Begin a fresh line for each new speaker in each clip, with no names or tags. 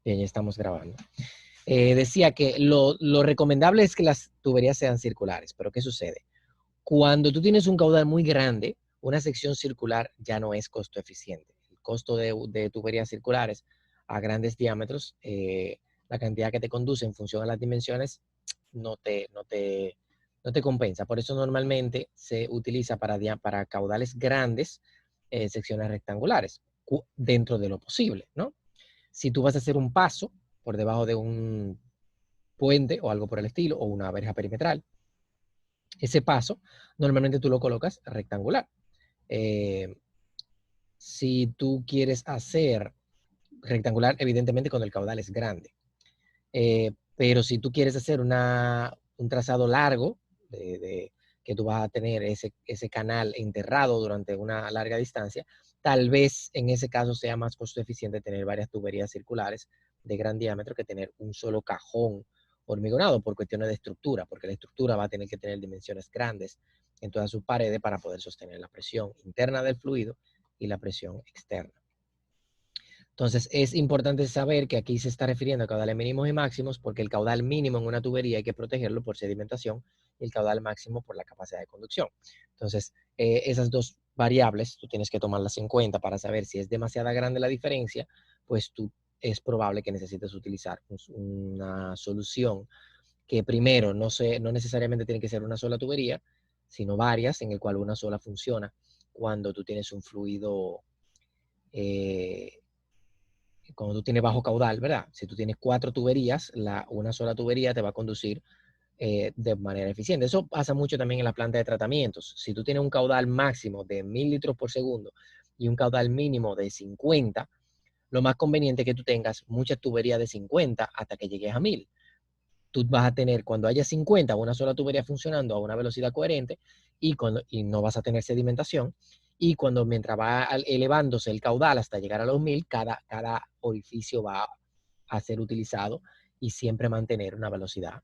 Bien, ya estamos grabando. Decía que lo recomendable es que las tuberías sean circulares, pero ¿qué sucede? Cuando tú tienes un caudal muy grande, una sección circular ya no es costo eficiente. El costo de tuberías circulares a grandes diámetros, la cantidad que te conduce en función a las dimensiones, no te compensa. Por eso normalmente se utiliza para caudales grandes secciones rectangulares, dentro de lo posible, ¿no? Si tú vas a hacer un paso por debajo de un puente o algo por el estilo, o una verja perimetral, ese paso normalmente tú lo colocas rectangular. Eh, si tú quieres hacer rectangular, evidentemente cuando el caudal es grande. Pero si tú quieres hacer un trazado largo, que tú vas a tener ese canal enterrado durante una larga distancia, tal vez en ese caso sea más costo eficiente tener varias tuberías circulares de gran diámetro que tener un solo cajón hormigonado por cuestiones de estructura, porque la estructura va a tener que tener dimensiones grandes en todas sus paredes para poder sostener la presión interna del fluido y la presión externa. Entonces, es importante saber que aquí se está refiriendo a caudales mínimos y máximos, porque el caudal mínimo en una tubería hay que protegerlo por sedimentación y el caudal máximo por la capacidad de conducción. Entonces, esas dos variables tú tienes que tomarlas en cuenta para saber si es demasiada grande la diferencia, pues es probable que necesites utilizar una solución que primero no necesariamente tiene que ser una sola tubería, sino varias, en el cual una sola funciona cuando tú tienes un fluido cuando tú tienes bajo caudal, ¿verdad? Si tú tienes 4 tuberías, una sola tubería te va a conducir de manera eficiente. Eso pasa mucho también en la planta de tratamientos. Si tú tienes un caudal máximo de 1000 litros por segundo y un caudal mínimo de 50, lo más conveniente es que tú tengas muchas tuberías de 50 hasta que llegues a 1000. Tú vas a tener, cuando haya 50, una sola tubería funcionando a una velocidad coherente y no vas a tener sedimentación. Y mientras va elevándose el caudal hasta llegar a los 1000, cada orificio va a ser utilizado y siempre mantener una velocidad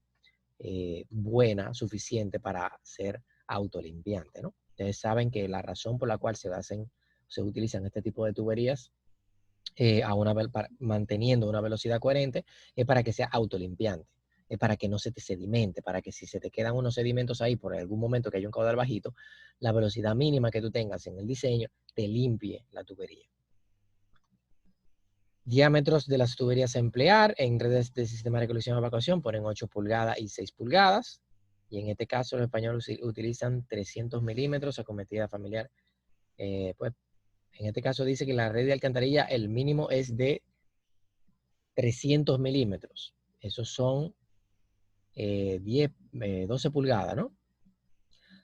buena, suficiente para ser autolimpiante, ¿no? Ustedes saben que la razón por la cual se utilizan este tipo de tuberías manteniendo una velocidad coherente, es para que sea autolimpiante, es para que no se te sedimente, para que si se te quedan unos sedimentos ahí por algún momento que haya un caudal bajito, la velocidad mínima que tú tengas en el diseño te limpie la tubería. Diámetros de las tuberías a emplear en redes de sistema de recolección y evacuación ponen 8 pulgadas y 6 pulgadas. Y en este caso los españoles utilizan 300 milímetros acometida familiar. Pues en este caso dice que la red de alcantarilla el mínimo es de 300 milímetros. Esos son 12 pulgadas, ¿no?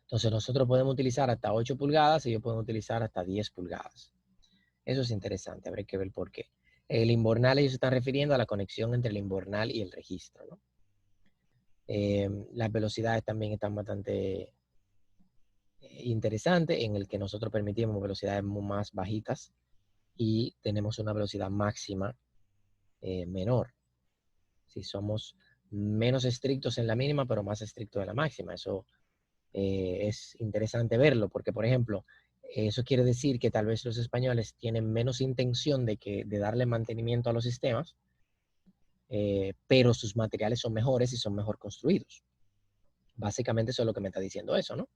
Entonces nosotros podemos utilizar hasta 8 pulgadas y ellos pueden utilizar hasta 10 pulgadas. Eso es interesante, habrá que ver por qué. El inbornal, ellos se están refiriendo a la conexión entre el inbornal y el registro, ¿no? Las velocidades también están bastante interesantes, en el que nosotros permitimos velocidades más bajitas y tenemos una velocidad máxima menor. Si somos menos estrictos en la mínima, pero más estrictos en la máxima. Eso es interesante verlo, porque, por ejemplo, eso quiere decir que tal vez los españoles tienen menos intención de darle mantenimiento a los sistemas, pero sus materiales son mejores y son mejor construidos. Básicamente eso es lo que me está diciendo eso, ¿no?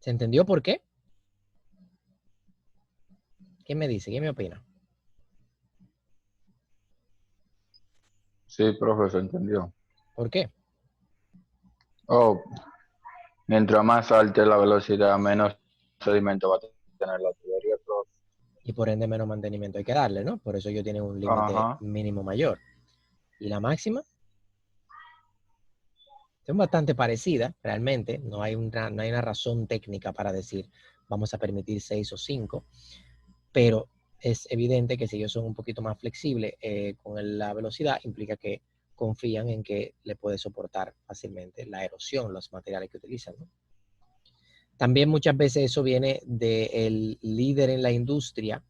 ¿Se entendió por qué? ¿Quién me dice? ¿Quién me opina?
Sí, profe, se entendió.
¿Por qué?
Oh, mientras más alta la velocidad, menos sedimento va a tener la tubería, profe.
Y por ende menos mantenimiento hay que darle, ¿no? Por eso ellos tienen un límite
Ajá.
mínimo mayor. ¿Y la máxima? Son bastante parecidas, realmente. No hay una razón técnica para decir vamos a permitir 6 o 5, pero es evidente que si ellos son un poquito más flexibles con la velocidad, implica que confían en que le puede soportar fácilmente la erosión, los materiales que utilizan, ¿no? También muchas veces eso viene del líder en la industria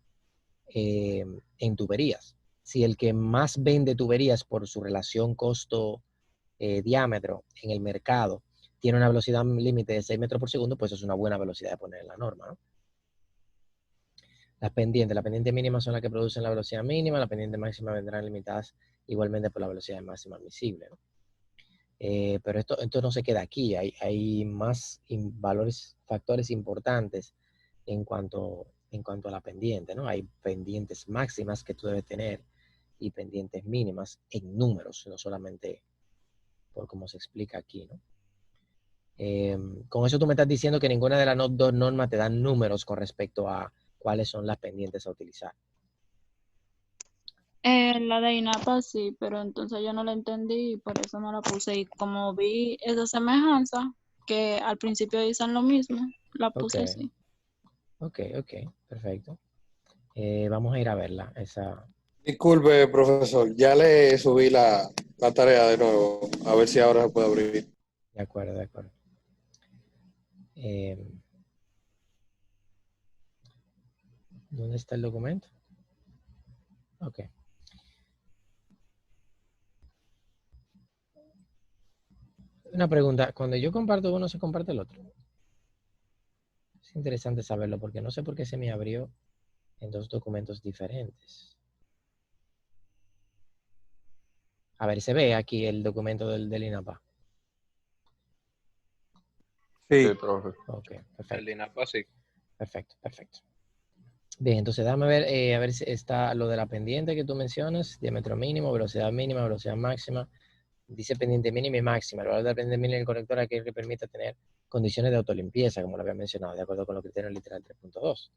en tuberías. Si el que más vende tuberías por su relación costo-diámetro en el mercado tiene una velocidad límite de 6 metros por segundo, pues es una buena velocidad de poner en la norma, ¿no? Las pendientes mínimas son las que producen la velocidad mínima, las pendientes máximas vendrán limitadas igualmente por la velocidad máxima admisible, ¿no? Pero esto no se queda aquí, hay más valores, factores importantes en cuanto a la pendiente, ¿no? Hay pendientes máximas que tú debes tener y pendientes mínimas en números, no solamente por cómo se explica aquí, ¿no? Con eso tú me estás diciendo que ninguna de las dos normas te dan números con respecto a cuáles son las pendientes a utilizar.
La de INAPA sí, pero entonces yo no la entendí y por eso no la puse. Y como vi esa semejanza, que al principio dicen lo mismo, la puse así.
Ok, perfecto. Vamos a ir a verla, esa.
Disculpe, profesor, ya le subí la tarea de nuevo, a ver si ahora se puede abrir.
De acuerdo. ¿Dónde está el documento? Ok. Una pregunta, cuando yo comparto uno, ¿se comparte el otro? Es interesante saberlo porque no sé por qué se me abrió en dos documentos diferentes. A ver, se ve aquí el documento del INAPA.
Sí,
Sí, profe.
Ok,
El
perfecto.
INAPA sí.
Perfecto. Bien, entonces déjame ver, a ver si está lo de la pendiente que tú mencionas, diámetro mínimo, velocidad máxima. Dice pendiente mínima y máxima. El valor de la pendiente mínima del conector es aquel que permite tener condiciones de autolimpieza, como lo había mencionado, de acuerdo con los criterios literal 3.2.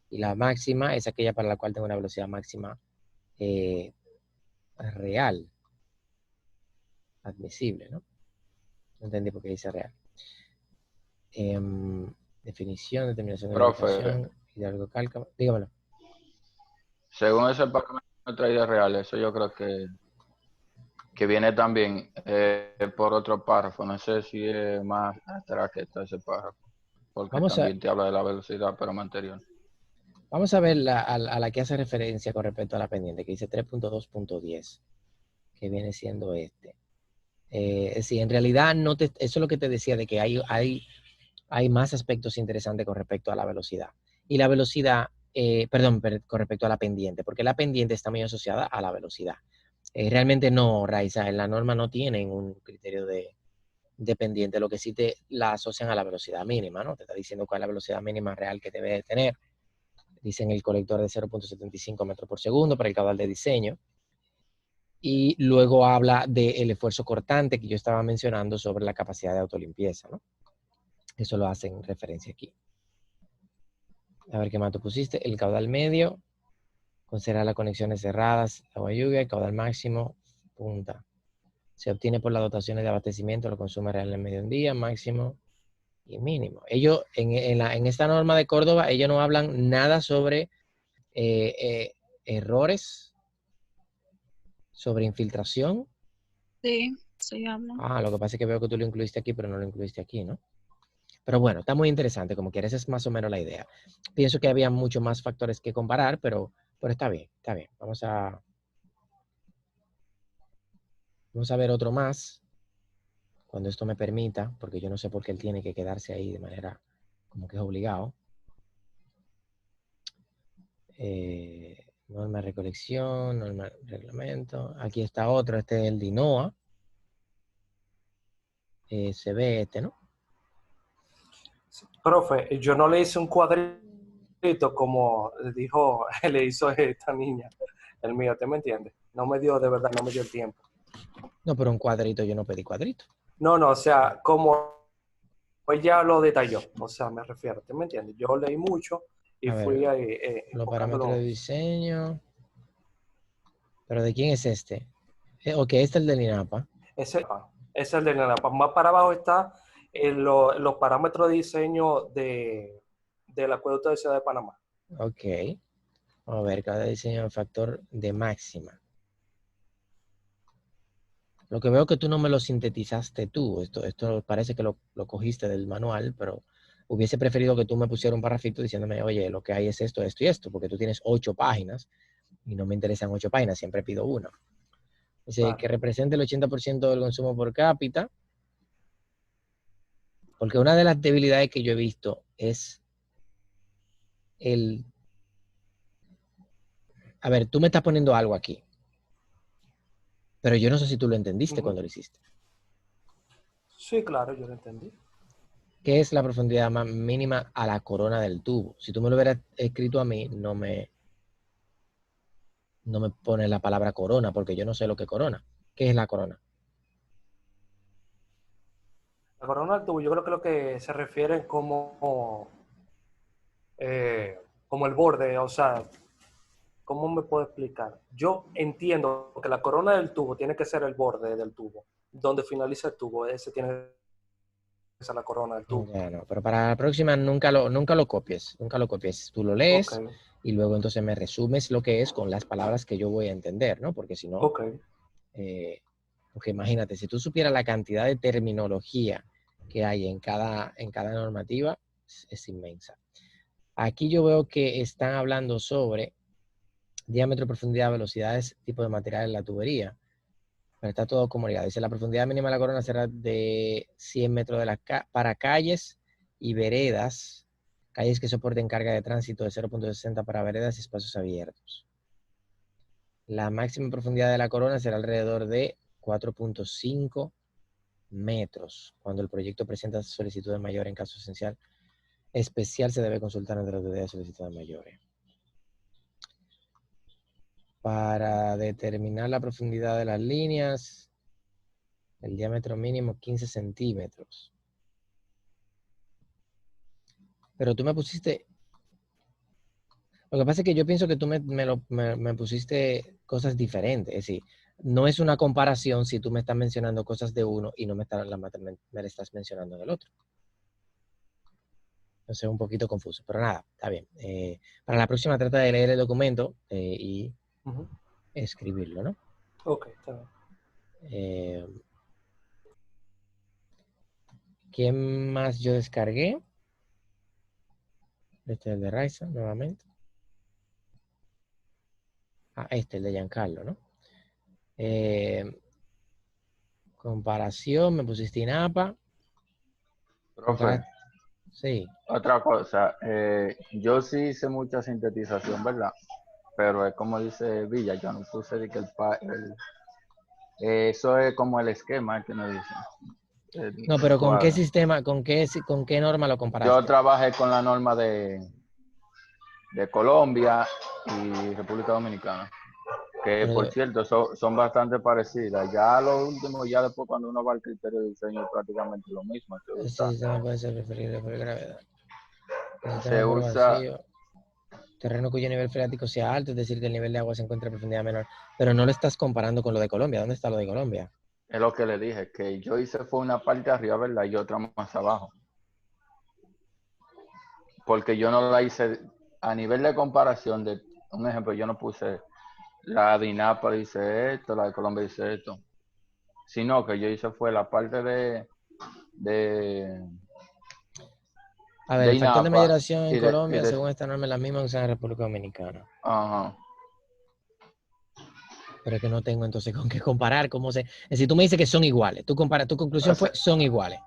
Y la máxima es aquella para la cual tengo una velocidad máxima real, admisible, ¿no? No entendí por qué dice real. Definición, determinación de
Profe,
limitación, hidráulico cálculo. Dígamelo.
según ese parámetro de real, eso yo creo que viene también por otro párrafo. No sé si es más atrás que está ese párrafo, porque
Vamos a,
también te habla de la velocidad, pero más anterior.
vamos a ver a la que hace referencia con respecto a la pendiente, que dice 3.2.10, que viene siendo este. Sí, en realidad eso es lo que te decía de que hay más aspectos interesantes con respecto a la velocidad. Y la velocidad, con respecto a la pendiente, porque la pendiente está muy asociada a la velocidad. Realmente no, Raiza, en la norma no tienen un criterio de pendiente, lo que sí te la asocian a la velocidad mínima, ¿no? Te está diciendo cuál es la velocidad mínima real que debe de tener. Dicen el colector de 0.75 metros por segundo para el caudal de diseño. Y luego habla del esfuerzo cortante que yo estaba mencionando sobre la capacidad de autolimpieza, ¿no? Eso lo hacen referencia aquí. A ver qué más tú pusiste. El caudal medio, considerar las conexiones cerradas, agua lluvia, el caudal máximo, punta. Se obtiene por las dotaciones de abastecimiento, lo consume real en el medio día, máximo y mínimo. Ellos, en esta norma de Córdoba, ellos no hablan nada sobre errores, sobre infiltración.
Sí, sí hablan.
Lo que pasa es que veo que tú lo incluiste aquí, pero no lo incluiste aquí, ¿no? Pero bueno, está muy interesante, como quieres, es más o menos la idea. Pienso que había muchos más factores que comparar, pero está bien, está bien. Vamos a ver otro más, cuando esto me permita, porque yo no sé por qué él tiene que quedarse ahí de manera como que es obligado. Norma de recolección, norma de reglamento. Aquí está otro, este es el DINOA. Se ve este, ¿no?
profe, yo no le hice un cuadrito como dijo, le hizo esta niña, el mío, ¿te me entiendes? No me dio, de verdad, no me dio el tiempo.
No, pero un cuadrito, yo no pedí cuadrito.
No, o sea, como ella lo detalló, o sea, me refiero, ¿te me entiendes? Yo leí mucho y
A
fui
ver,
ahí
los parámetros de
enfocándolo.
diseño. ¿Pero de quién es este? Ok, este es el del INAPA.
Ese es el de la más para abajo está los parámetros de diseño del acueducto de Ciudad de Panamá.
Ok. Vamos a ver, cada diseño es factor de máxima. Lo que veo que tú no me lo sintetizaste tú. Esto parece que lo cogiste del manual, pero hubiese preferido que tú me pusieras un parrafito diciéndome, oye, lo que hay es esto, esto y esto, porque tú tienes 8 páginas y no me interesan 8 páginas, siempre pido una. Dice
Vale.
que represente el 80% del consumo por cápita, porque una de las debilidades que yo he visto es el A ver, tú me estás poniendo algo aquí, pero yo no sé si tú lo entendiste
Ujú.
cuando lo hiciste.
Sí, claro, yo lo entendí.
¿Qué es la profundidad más mínima a la corona del tubo? Si tú me lo hubieras escrito a mí, no me pones la palabra corona, porque yo no sé lo que corona. ¿Qué es la corona?
La corona del tubo, yo creo que lo que se refiere como el borde, o sea, ¿cómo me puedo explicar? Yo entiendo que la corona del tubo tiene que ser el borde del tubo, donde finaliza el tubo, ese tiene que ser la corona del tubo.
Ya no, pero para la próxima nunca lo copies, nunca lo copies. Tú lo
Ok,
lees y luego entonces me resumes lo que es con las palabras que yo voy a entender, ¿no? Porque si no,
ok.
porque imagínate, si tú supieras la cantidad de terminología que hay en cada normativa, es inmensa. Aquí yo veo que están hablando sobre diámetro, profundidad, velocidades, tipo de material en la tubería. Pero está todo comunicado. Dice, la profundidad mínima de la corona será de 100 metros para calles y veredas, calles que soporten carga de tránsito de 0.60 para veredas y espacios abiertos. La máxima profundidad de la corona será alrededor de 4.5 metros. Cuando el proyecto presenta solicitudes mayores en caso especial se debe consultar entre las autoridades de solicitudes mayores. Para determinar la profundidad de las líneas, el diámetro mínimo 15 centímetros. Pero tú me pusiste, lo que pasa es que yo pienso que tú me pusiste cosas diferentes. Es decir, no es una comparación si tú me estás mencionando cosas de uno y no me le estás mencionando en el otro. Entonces es un poquito confuso, pero nada, está bien. Para la próxima trata de leer el documento y
Ujú.
escribirlo, ¿no?
Ok, está bien.
¿Quién más yo descargué? Este es el de Raiza, nuevamente. Este, el de Giancarlo, ¿no? Comparación, me pusiste INAPA.
Profe,
Sí.
otra cosa, yo sí hice mucha sintetización, ¿verdad? Pero es como dice Villa, yo no puse de que eso es como el esquema que nos dice.
No,
El
pero ¿con qué
cuadro.
sistema, con qué norma lo
Yo
comparaste?
trabajé con la norma de Colombia y República Dominicana, que por
Pero
cierto son bastante parecidas. Ya lo último, ya después cuando uno va al criterio de diseño es prácticamente lo mismo.
este sistema puede ser preferible por gravedad. El sistema
Se
por
usa
vacío. Terreno cuyo nivel freático sea alto, es decir, que el nivel de agua se encuentra a profundidad menor. Pero no lo estás comparando con lo de Colombia. ¿Dónde está lo de Colombia?
es lo que le dije, que yo hice fue una parte arriba, ¿verdad? Y otra más abajo. Porque yo no la hice a nivel de comparación de, un ejemplo, yo no puse la de INAPA dice esto, la de Colombia dice esto. Sino que yo hice fue la parte de,
A ver,
de
el factor de
INAPA
mayoración en Colombia, según esta norma, es la misma que usa en República Dominicana.
ajá.
Pero es que no tengo entonces con qué comparar. Es decir, tú me dices que son iguales. Tu conclusión
O
fue,
sea,
son iguales.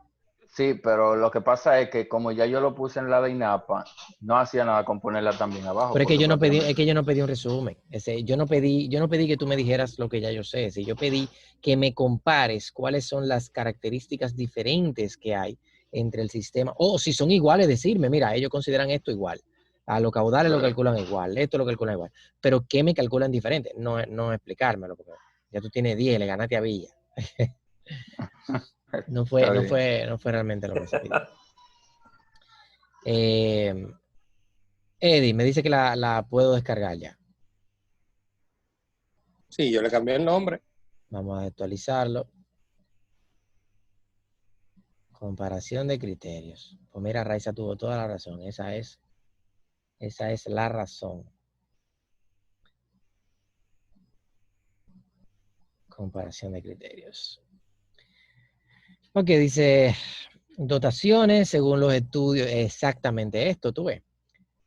sí, pero lo que pasa es que como ya yo lo puse en la de INAPA, no hacía nada con ponerla también abajo,
Pero es que
porque
yo no pedí, es
prácticamente
que yo no pedí un resumen. Yo no pedí que tú me dijeras lo que ya yo sé. Yo pedí que me compares cuáles son las características diferentes que hay entre el sistema. O si son iguales, decirme, mira, ellos consideran esto igual. A los caudales lo calculan igual, esto lo calculan igual. Pero ¿qué me calculan diferente? No explicármelo, porque ya tú tienes 10, le ganaste a Villa.
está bien.
No fue realmente lo que se pidió. Eddie, me dice que la puedo descargar ya.
Sí, yo le cambié el nombre.
Vamos a actualizarlo. Comparación de criterios. Pues mira, Raiza tuvo toda la razón. Esa es la razón. Comparación de criterios. Ok, dice dotaciones según los estudios. Exactamente esto, tú ves.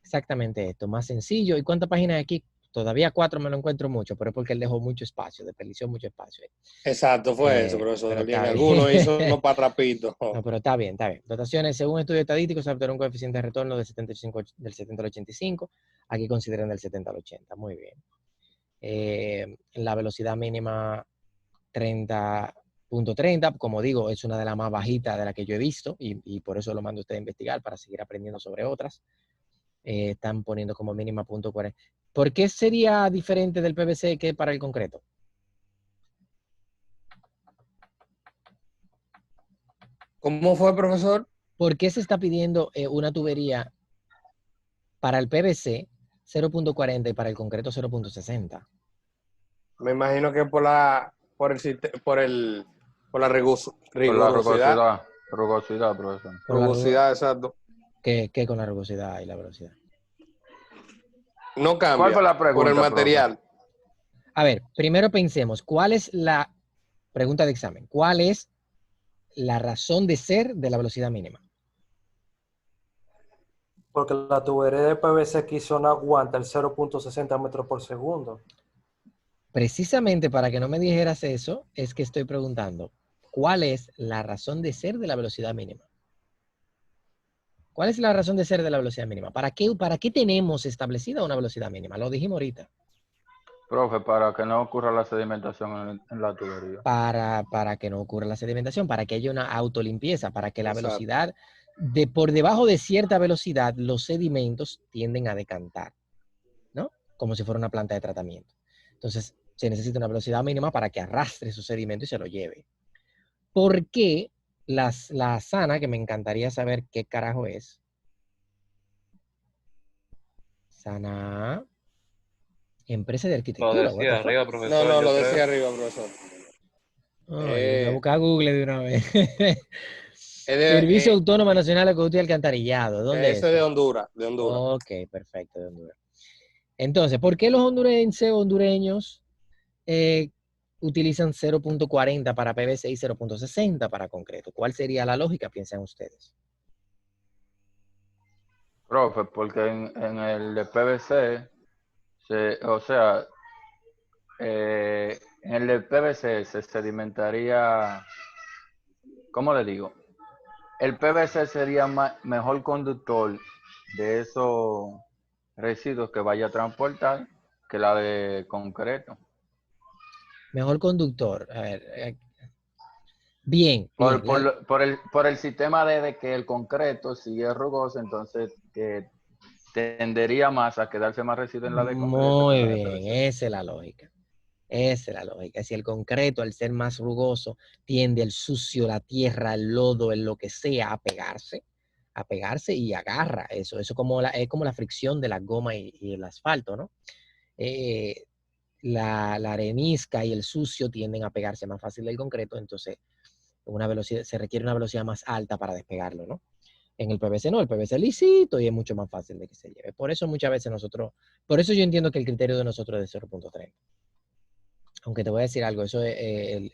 Exactamente esto. Más sencillo. ¿Y cuántas páginas hay aquí? Todavía 4 me lo encuentro mucho, pero es porque él dejó mucho espacio, desperdició mucho espacio.
Exacto, fue eso,
Pero
profesor. Y en
está
algunos hizo
bien.
unos parrapitos.
No, pero está bien, está bien. Dotaciones, según estudios estadísticos, se obtiene un coeficiente de retorno del 70 al 85. Aquí consideran del 70 al 80. Muy bien. La velocidad mínima 30.30, como digo, es una de las más bajitas de las que yo he visto y por eso lo mando a usted a investigar para seguir aprendiendo sobre otras. Están poniendo como mínima .40. ¿Por qué sería diferente del PVC que para el concreto?
¿Cómo fue, profesor?
¿Por qué se está pidiendo una tubería para el PVC 0.40 y para el concreto 0.60?
Me imagino que por la
Por la
rigurosidad.
rugosidad, profesor.
Por la
Rugosidad, exacto.
¿Qué con la rugosidad y la velocidad?
No
¿Cuál
cambia
fue la
por el
pregunta,
material.
A ver, primero pensemos, ¿cuál es la pregunta de examen? ¿Cuál es la razón de ser de la velocidad mínima?
Porque la tubería de PVC quiso no aguanta el 0.60 metros por segundo.
Precisamente para que no me dijeras eso, es que estoy preguntando, ¿cuál es la razón de ser de la velocidad mínima? ¿Cuál es la razón de ser de la velocidad mínima? ¿Para qué tenemos establecida una velocidad mínima? Lo dijimos ahorita.
Profe, para que no ocurra la sedimentación en la tubería.
Para que no ocurra la sedimentación, para que haya una autolimpieza, para que la
Exacto.
velocidad, por debajo de cierta velocidad, los sedimentos tienden a decantar, ¿no? Como si fuera una planta de tratamiento. Entonces, se necesita una velocidad mínima para que arrastre esos sedimentos y se lo lleve. ¿Por qué la Sana, que me encantaría saber qué carajo es? Sana, empresa de
Lo
arquitectura. What the
decía
fuck?
arriba, profesor.
No,
yo
lo
creo.
decía arriba, profesor.
Ay, voy a buscar Google de una vez.
Es
Servicio Autónomo Nacional de Acueducto y Alcantarillado. ¿Dónde
ese
es?
de Honduras, de Honduras.
Ok, perfecto, de Honduras. Entonces, ¿por qué los hondureños utilizan 0.40 para PVC y 0.60 para concreto? ¿Cuál sería la lógica, piensan ustedes?
Profe, porque en el de PVC, o sea, en el de PVC se sedimentaría, ¿cómo le digo? El PVC sería mejor conductor de esos residuos que vaya a transportar que la de concreto.
Mejor conductor. A ver, bien.
Por el sistema de que el concreto, si es rugoso, entonces que tendería más a quedarse más residuo en la de concreto que
Muy
en la de
bien,
PVC.
esa es la lógica. Esa es la lógica. Si el concreto, al ser más rugoso, tiende el sucio, la tierra, el lodo, lo que sea, a pegarse y agarra eso. Eso es como la fricción de la goma y el asfalto, ¿no? La arenisca y el sucio tienden a pegarse más fácil del concreto, entonces se requiere una velocidad más alta para despegarlo, ¿no? En el PVC no, el PVC es lisito y es mucho más fácil de que se lleve. Por eso muchas veces por eso yo entiendo que el criterio de nosotros es de 0.30. Aunque te voy a decir algo, eso es,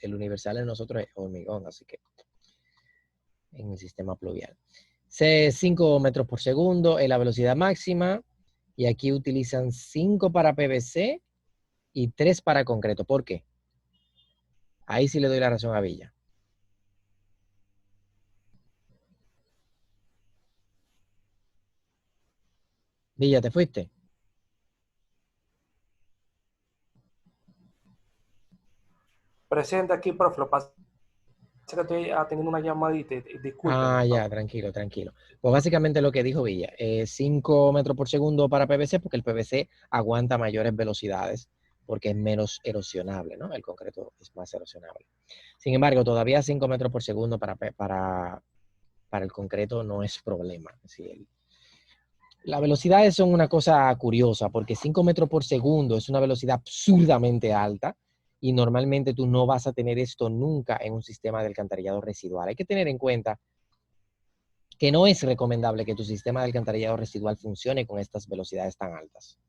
el universal en nosotros es hormigón, así que en el sistema pluvial. 5 metros por segundo es la velocidad máxima y aquí utilizan 5 para PVC y 3 para concreto. ¿Por qué? Ahí sí le doy la razón a Villa. Villa, ¿te fuiste?
Presente aquí, profe, lo pasa que estoy atendiendo una llamadita, disculpen.
Ya, tranquilo, tranquilo. Pues básicamente lo que dijo Villa, 5 metros por segundo para PVC, porque el PVC aguanta mayores velocidades, porque es menos erosionable, ¿no? El concreto es más erosionable. Sin embargo, todavía 5 metros por segundo para el concreto no es problema. Las velocidades son una cosa curiosa, porque 5 metros por segundo es una velocidad absurdamente alta, y normalmente tú no vas a tener esto nunca en un sistema de alcantarillado residual. Hay que tener en cuenta que no es recomendable que tu sistema de alcantarillado residual funcione con estas velocidades tan altas.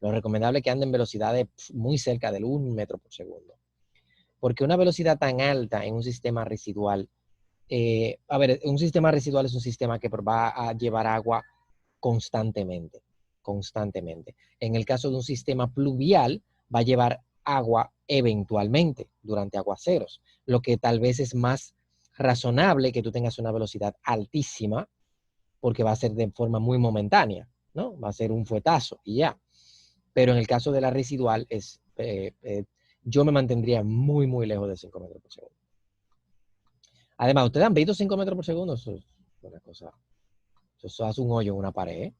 Lo recomendable es que anden en velocidades muy cerca del 1 metro por segundo. Porque una velocidad tan alta en un sistema residual, un sistema residual es un sistema que va a llevar agua constantemente. En el caso de un sistema pluvial, va a llevar agua eventualmente durante aguaceros, lo que tal vez es más razonable que tú tengas una velocidad altísima, porque va a ser de forma muy momentánea, ¿no? Va a ser un fuetazo y ya. Pero en el caso de la residual es yo me mantendría muy, muy lejos de 5 metros por segundo. Además, ¿ustedes han visto 5 metros por segundo? Eso es una cosa. Eso hace un hoyo en una pared.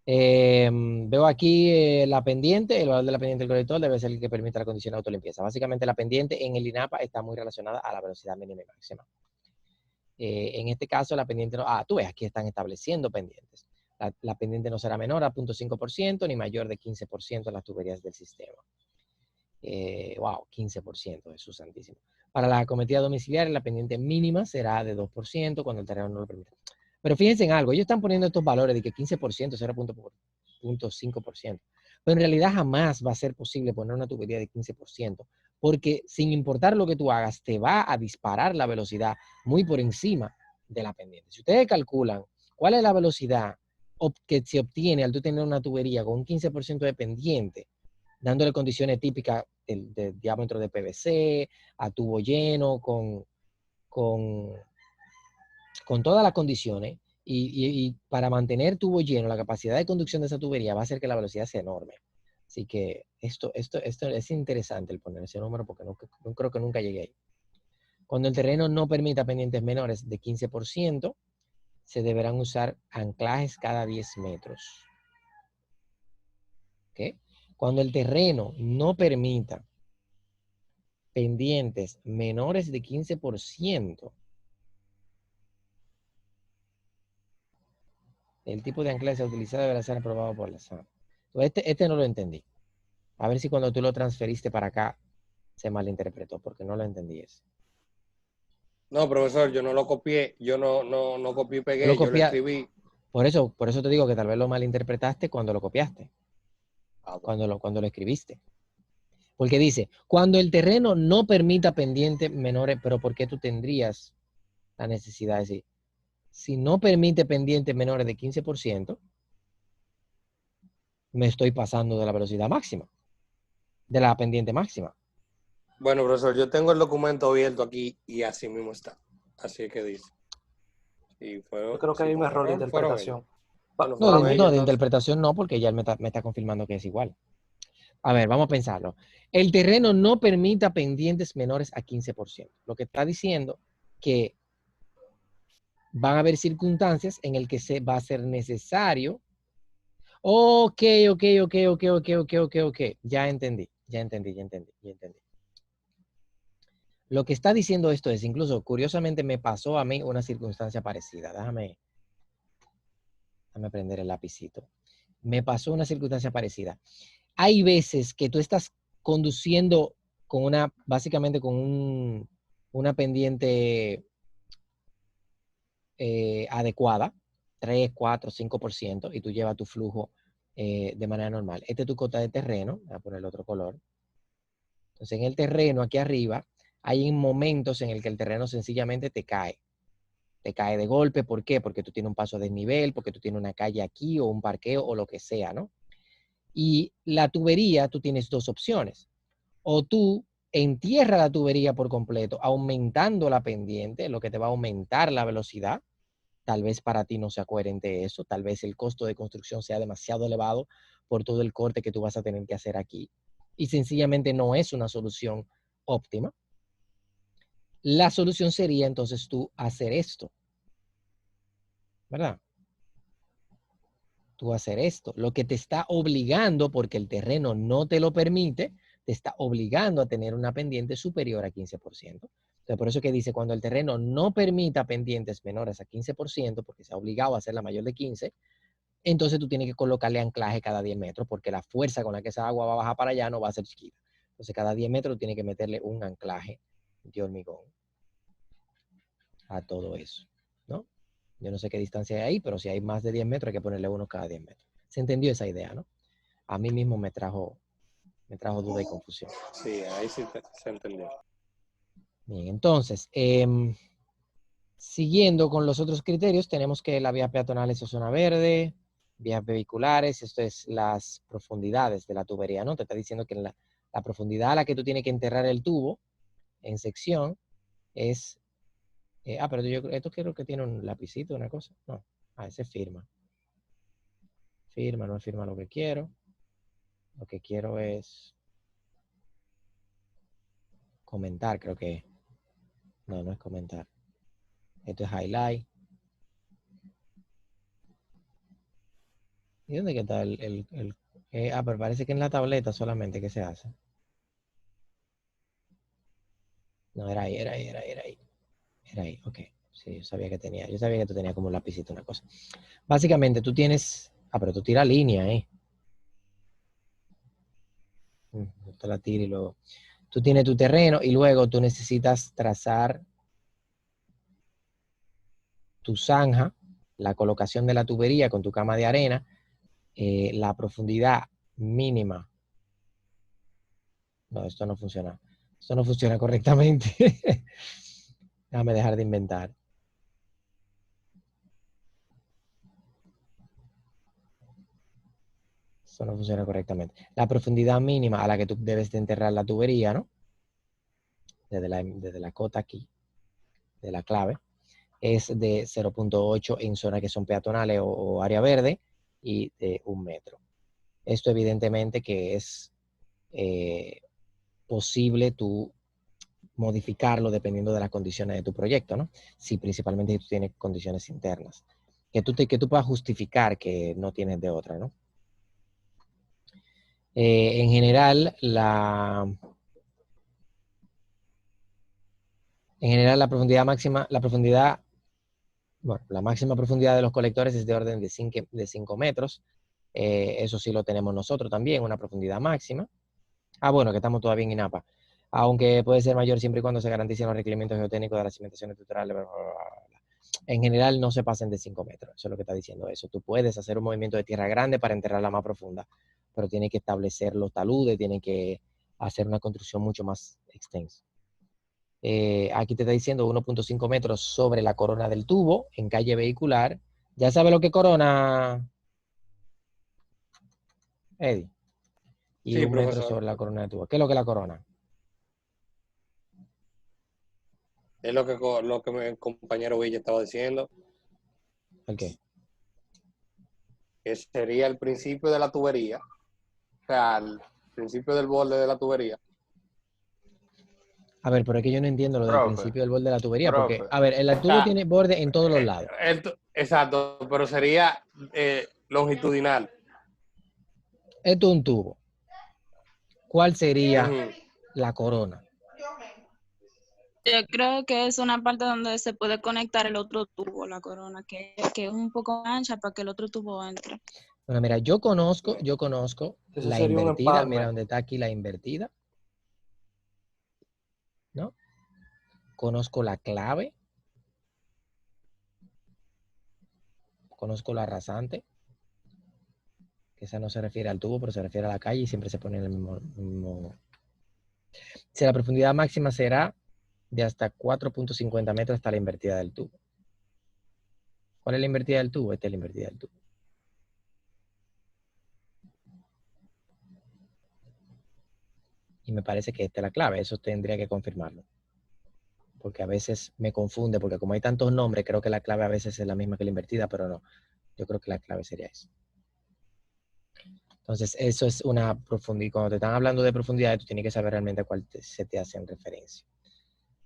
Veo aquí la pendiente. El valor de la pendiente del colector debe ser el que permita la condición de autolimpieza. Básicamente, la pendiente en el INAPA está muy relacionada a la velocidad mínima y máxima. En este caso, la pendiente no. Tú ves, aquí están estableciendo pendientes. La pendiente no será menor a 0.5% ni mayor de 15% en las tuberías del sistema. Wow, 15%, Jesús santísimo. Para la acometida domiciliaria, la pendiente mínima será de 2% cuando el terreno no lo permita. Pero fíjense en algo, ellos están poniendo estos valores de que 15%, 0.5%. Pero en realidad jamás va a ser posible poner una tubería de 15%, porque sin importar lo que tú hagas, te va a disparar la velocidad muy por encima de la pendiente. Si ustedes calculan cuál es la velocidad que se obtiene al tú tener una tubería con un 15% de pendiente, dándole condiciones típicas del diámetro de PVC, a tubo lleno, con todas las condiciones, y para mantener tubo lleno, la capacidad de conducción de esa tubería va a hacer que la velocidad sea enorme. Así que esto es interesante el poner ese número porque no creo que nunca llegué ahí. Cuando el terreno no permita pendientes menores de 15%, se deberán usar anclajes cada 10 metros. ¿Okay? Cuando el terreno no permita pendientes menores de 15%, el tipo de anclaje a utilizar deberá ser aprobado por la SAM. Este no lo entendí. A ver si cuando tú lo transferiste para acá se malinterpretó, porque no lo entendí eso.
No, profesor, yo no lo copié, yo no copié y pegué, yo lo escribí.
Por eso te digo que tal vez lo malinterpretaste cuando lo copiaste,
Bueno.
cuando lo escribiste. Porque dice, cuando el terreno no permita pendientes menores, pero ¿por qué tú tendrías la necesidad de decir, si no permite pendientes menores de 15%, me estoy pasando de la velocidad máxima, de la pendiente máxima?
Bueno, profesor, yo tengo el documento abierto aquí y así mismo está. Así que dice.
Yo creo que hay un error de interpretación.
Bueno,
No,
fueron ellos,
de
entonces.
interpretación no, porque ya él me está confirmando que es igual. A ver, vamos a pensarlo. El terreno no permita pendientes menores a 15%. Lo que está diciendo que van a haber circunstancias en el que va a ser necesario. Ok. Ya entendí. Lo que está diciendo esto es, incluso curiosamente me pasó a mí una circunstancia parecida. Déjame prender el lapicito. Me pasó una circunstancia parecida. Hay veces que tú estás conduciendo con básicamente con una pendiente adecuada, 3, 4, 5%, y tú llevas tu flujo de manera normal. Este es tu cota de terreno. Voy a poner el otro color. Entonces, en el terreno, aquí arriba, hay momentos en el que el terreno sencillamente te cae. Te cae de golpe. ¿Por qué? Porque tú tienes un paso a desnivel, porque tú tienes una calle aquí o un parqueo o lo que sea, ¿no? Y la tubería, tú tienes dos opciones. O tú entierras la tubería por completo, aumentando la pendiente, lo que te va a aumentar la velocidad. Tal vez para ti no sea coherente eso. Tal vez el costo de construcción sea demasiado elevado por todo el corte que tú vas a tener que hacer aquí. Y sencillamente no es una solución óptima. La solución sería entonces tú hacer esto. ¿Verdad? Tú hacer esto. Lo que te está obligando, porque el terreno no te lo permite, te está obligando a tener una pendiente superior a 15%. Entonces, por eso que dice, cuando el terreno no permita pendientes menores a 15%, porque se ha obligado a hacer la mayor de 15, entonces tú tienes que colocarle anclaje cada 10 metros, porque la fuerza con la que esa agua va a bajar para allá no va a ser chiquita. Entonces, cada 10 metros tienes que meterle un anclaje de hormigón a todo eso, ¿no? Yo no sé qué distancia hay ahí, pero si hay más de 10 metros hay que ponerle uno cada 10 metros. ¿Se entendió esa idea, no? A mí mismo me trajo duda y confusión.
Sí, ahí sí se entendió.
Bien, entonces, siguiendo con los otros criterios, tenemos que la vía peatonal es zona verde, vías vehiculares, esto es las profundidades de la tubería, ¿no? Te está diciendo que la profundidad a la que tú tienes que enterrar el tubo en sección es... pero esto creo que tiene un lapicito, una cosa. No, ese firma. No firma lo que quiero. Lo que quiero es comentar, creo que. No, no es comentar. Esto es highlight. ¿Y dónde que está pero parece que en la tableta solamente que se hace. No, era ahí. Era ahí, ok. Sí, yo sabía que tú tenías como un lapicito, una cosa. Básicamente tú tienes. Pero tú tiras línea, Te la tiro y luego. Tú tienes tu terreno y luego tú necesitas trazar tu zanja, la colocación de la tubería con tu cama de arena, la profundidad mínima. No, esto no funciona. Esto no funciona correctamente. Déjame dejar de inventar. Esto no funciona correctamente. La profundidad mínima a la que tú debes de enterrar la tubería, ¿no? Desde la cota aquí, de la clave, es de 0.8 en zonas que son peatonales o área verde y de 1 metro. Esto evidentemente que es posible tú modificarlo dependiendo de las condiciones de tu proyecto, ¿no? Si principalmente tú tienes condiciones internas. Que tú puedas justificar que no tienes de otra, ¿no? En general, la profundidad máxima, la máxima profundidad de los colectores es de orden de 5 metros. Eso sí lo tenemos nosotros también, una profundidad máxima. Bueno, que estamos todavía en INAPA. Aunque puede ser mayor siempre y cuando se garanticen los requerimientos geotécnicos de las cimentaciones estructurales. En general no se pasen de 5 metros. Eso es lo que está diciendo eso. Tú puedes hacer un movimiento de tierra grande para enterrarla más profunda, pero tienes que establecer los taludes, tienes que hacer una construcción mucho más extensa. Aquí te está diciendo 1.5 metros sobre la corona del tubo en calle vehicular. ¿Ya sabe lo que corona, Eddie? Y
Sí,
1 metro
profesor.
sobre la corona del tubo. ¿Qué es lo que la corona?
Es lo que mi compañero Villa estaba diciendo.
¿El qué?
Que sería el principio de la tubería. O sea, el principio del borde de la tubería.
A ver, pero es que yo no entiendo lo del
Profe,
principio del borde de la tubería, porque,
profe.
a ver, el
O
tubo
sea,
tiene borde en todos los lados.
Exacto, pero sería longitudinal.
Esto es un tubo. ¿Cuál sería
Ujú.
la corona?
Yo creo que es una parte donde se puede conectar el otro tubo, la corona, que es un poco ancha para que el otro tubo entre.
Bueno, mira, yo conozco
Eso
la
sería un
invertida. Mira
empalme.
dónde está aquí la invertida, ¿no? Conozco la clave. Conozco la rasante. Que esa no se refiere al tubo, pero se refiere a la calle y siempre se pone en el mismo. Si la profundidad máxima será de hasta 4.50 metros hasta la invertida del tubo. ¿Cuál es la invertida del tubo? Esta es la invertida del tubo. Y me parece que esta es la clave. Eso tendría que confirmarlo. Porque a veces me confunde, porque como hay tantos nombres, creo que la clave a veces es la misma que la invertida, pero no. Yo creo que la clave sería eso. Entonces, eso es una profundidad. Cuando te están hablando de profundidad, tú tienes que saber realmente a cuál se te hace en referencia.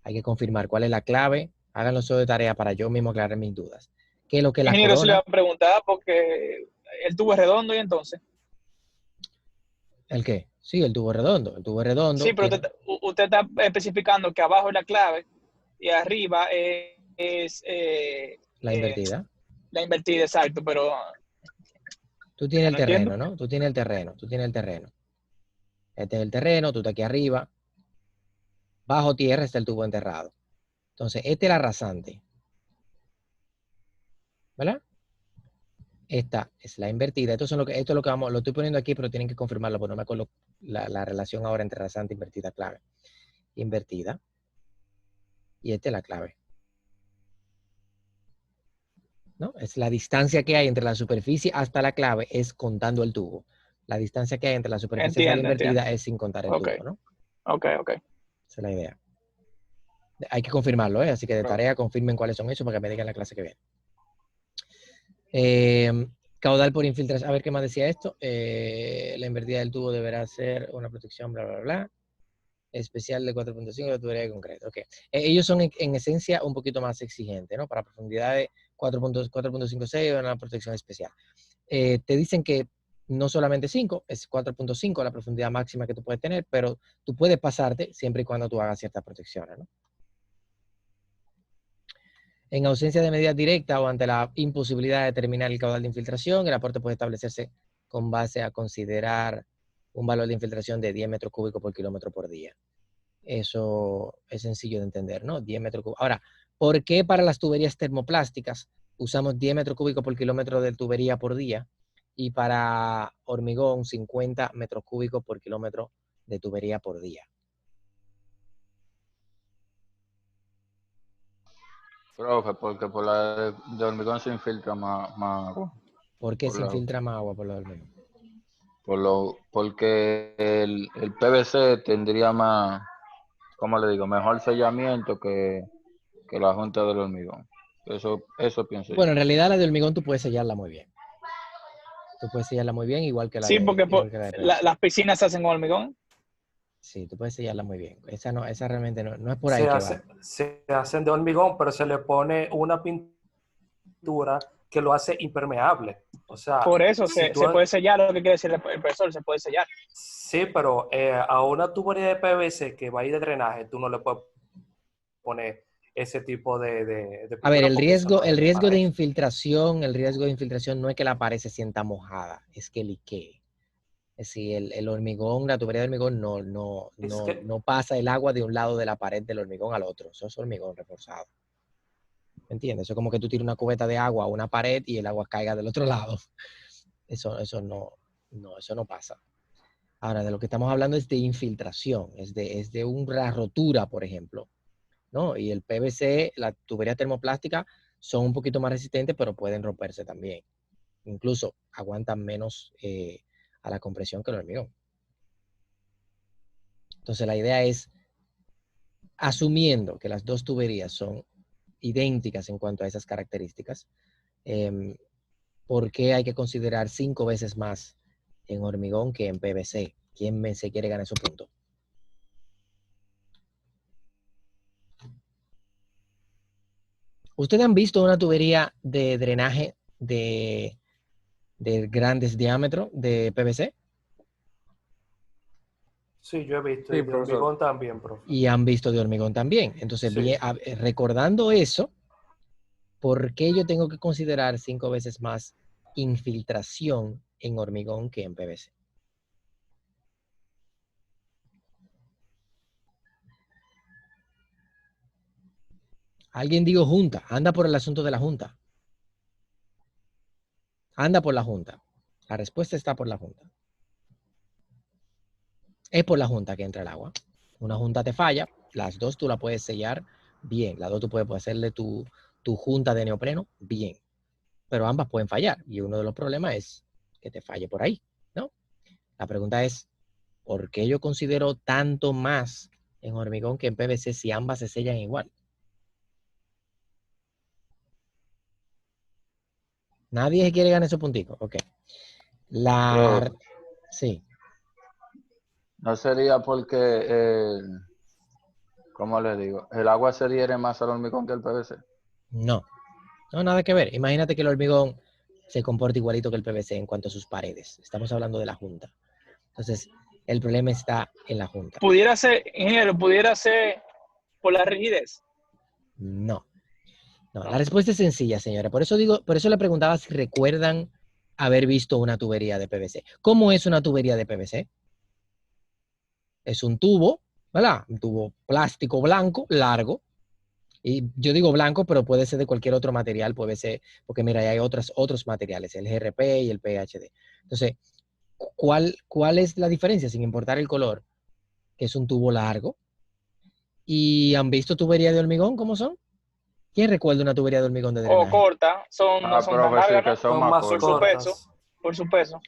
Hay que confirmar cuál es la clave. Háganlo solo de tarea para yo mismo aclarar mis dudas. ¿Qué es lo que la
Ingeniero, se le va
corona?
a preguntar porque el tubo es redondo y entonces.
¿El qué? Sí, el tubo redondo. El tubo redondo
Sí, pero
tiene
usted está especificando que abajo es la clave y arriba es
la invertida.
la invertida, exacto, pero
Tú tienes el
no entiendo.
terreno, ¿no? Tú tienes el terreno. Este es el terreno, tú estás aquí arriba. Bajo tierra está el tubo enterrado. Entonces, este es la rasante. ¿Verdad? Esta es la invertida. Esto es lo que vamos, lo estoy poniendo aquí, pero tienen que confirmarlo, porque no me acuerdo la relación ahora entre rasante e invertida clave. Invertida. Y esta es la clave. ¿No? Es la distancia que hay entre la superficie hasta la clave, es contando el tubo. La distancia que hay entre la superficie hasta la invertida es sin contar el tubo, ¿no?
Ok.
Esa es la idea. Hay que confirmarlo, Así que de tarea confirmen cuáles son esos para que me digan la clase que viene. Caudal por infiltración. A ver qué más decía esto. La invertida del tubo deberá ser una protección, bla, bla, bla. Especial de 4.5 de tubería de concreto. Okay. Ellos son en esencia un poquito más exigentes, ¿no? Para profundidad de 4.56 una protección especial. Te dicen que no solamente 5, es 4.5 la profundidad máxima que tú puedes tener, pero tú puedes pasarte siempre y cuando tú hagas ciertas protecciones, ¿no? En ausencia de medidas directas o ante la imposibilidad de determinar el caudal de infiltración, el aporte puede establecerse con base a considerar un valor de infiltración de 10 metros cúbicos por kilómetro por día. Eso es sencillo de entender, ¿no? 10 metros cúbicos. Ahora, ¿por qué para las tuberías termoplásticas usamos 10 metros cúbicos por kilómetro de tubería por día y para hormigón 50 metros cúbicos por kilómetro de tubería por día?
Profe, porque por la de hormigón se infiltra más agua.
¿Por qué
Por
se
la-
infiltra más agua por lo hormigón?
Porque el PVC tendría más, ¿cómo le digo? Mejor sellamiento que la junta del hormigón. Eso pienso yo.
Bueno, en realidad la de hormigón tú puedes sellarla muy bien. Tú puedes sellarla muy bien, igual que la
Sí, porque
igual que la de PVC.
las piscinas se hacen con hormigón.
Sí, tú puedes sellarla muy bien. Esa realmente no es por ahí que va.
Se hacen de hormigón, pero se le pone una pintura que lo hace impermeable. O sea,
Por eso
si
se
tú,
puede sellar, lo que quiere decir el profesor, se puede sellar.
sí, pero a una tubería de PVC que va a ir de drenaje, tú no le puedes poner ese tipo de
A ver,
pintura porque eso no
el
es
riesgo
para
de
eso.
infiltración, el riesgo de infiltración no es que la pared se sienta mojada, es que liquee. Es decir, el hormigón, la tubería de hormigón
Es que,
no pasa el agua de un lado de la pared del hormigón al otro. Eso es hormigón reforzado. ¿Me entiendes? Eso es como que tú tiras una cubeta de agua a una pared y el agua caiga del otro lado. Eso no pasa. Ahora, de lo que estamos hablando es de infiltración, es de una rotura, por ejemplo, ¿no? Y el PVC, la tubería termoplástica, son un poquito más resistentes, pero pueden romperse también. Incluso aguantan menos a la compresión que el hormigón. Entonces, la idea es, asumiendo que las dos tuberías son idénticas en cuanto a esas características, ¿por qué hay que considerar 5 veces más en hormigón que en PVC? ¿Quién se quiere ganar esos puntos? ¿Ustedes han visto una tubería de drenaje de grandes diámetros de PVC?
sí, yo he visto,
Sí,
y de
profesor.
hormigón también, profe.
Y han visto de hormigón también. Entonces,
Sí.
recordando eso, ¿por qué yo tengo que considerar 5 veces más infiltración en hormigón que en PVC? Alguien dijo junta, anda por el asunto de la junta. Anda por la junta. La respuesta está por la junta. Es por la junta que entra el agua. Una junta te falla, las dos tú la puedes sellar bien. Las dos tú puedes hacerle tu junta de neopreno bien. Pero ambas pueden fallar. Y uno de los problemas es que te falle por ahí, ¿no? La pregunta es, ¿por qué yo considero tanto más en hormigón que en PVC si ambas se sellan igual? Nadie se quiere ganar esos punticos. Ok.
Profe,
Sí.
no sería porque, ¿cómo le digo? El agua se adhiere más al hormigón que al PVC.
No. No, nada que ver. Imagínate que el hormigón se comporta igualito que el PVC en cuanto a sus paredes. Estamos hablando de la junta. Entonces, el problema está en la junta.
Pudiera ser, ingeniero, pudiera ser por la rigidez.
No. No, la respuesta es sencilla, señora. Por eso le preguntaba si recuerdan haber visto una tubería de PVC. ¿Cómo es una tubería de PVC? Es un tubo, ¿verdad? Un tubo plástico blanco, largo. Y yo digo blanco, pero puede ser de cualquier otro material, puede ser, porque mira, hay otros materiales, el GRP y el PHD. Entonces, ¿cuál es la diferencia, sin importar el color? Que es un tubo largo. ¿Y han visto tubería de hormigón cómo son? ¿Quién recuerda una tubería de hormigón de
O
drenaje?
corta, no son tan
Profe, sí,
largas,
que
¿no?
son
Son
más
más
Por
cortas.
su peso,
cortas.
por su peso.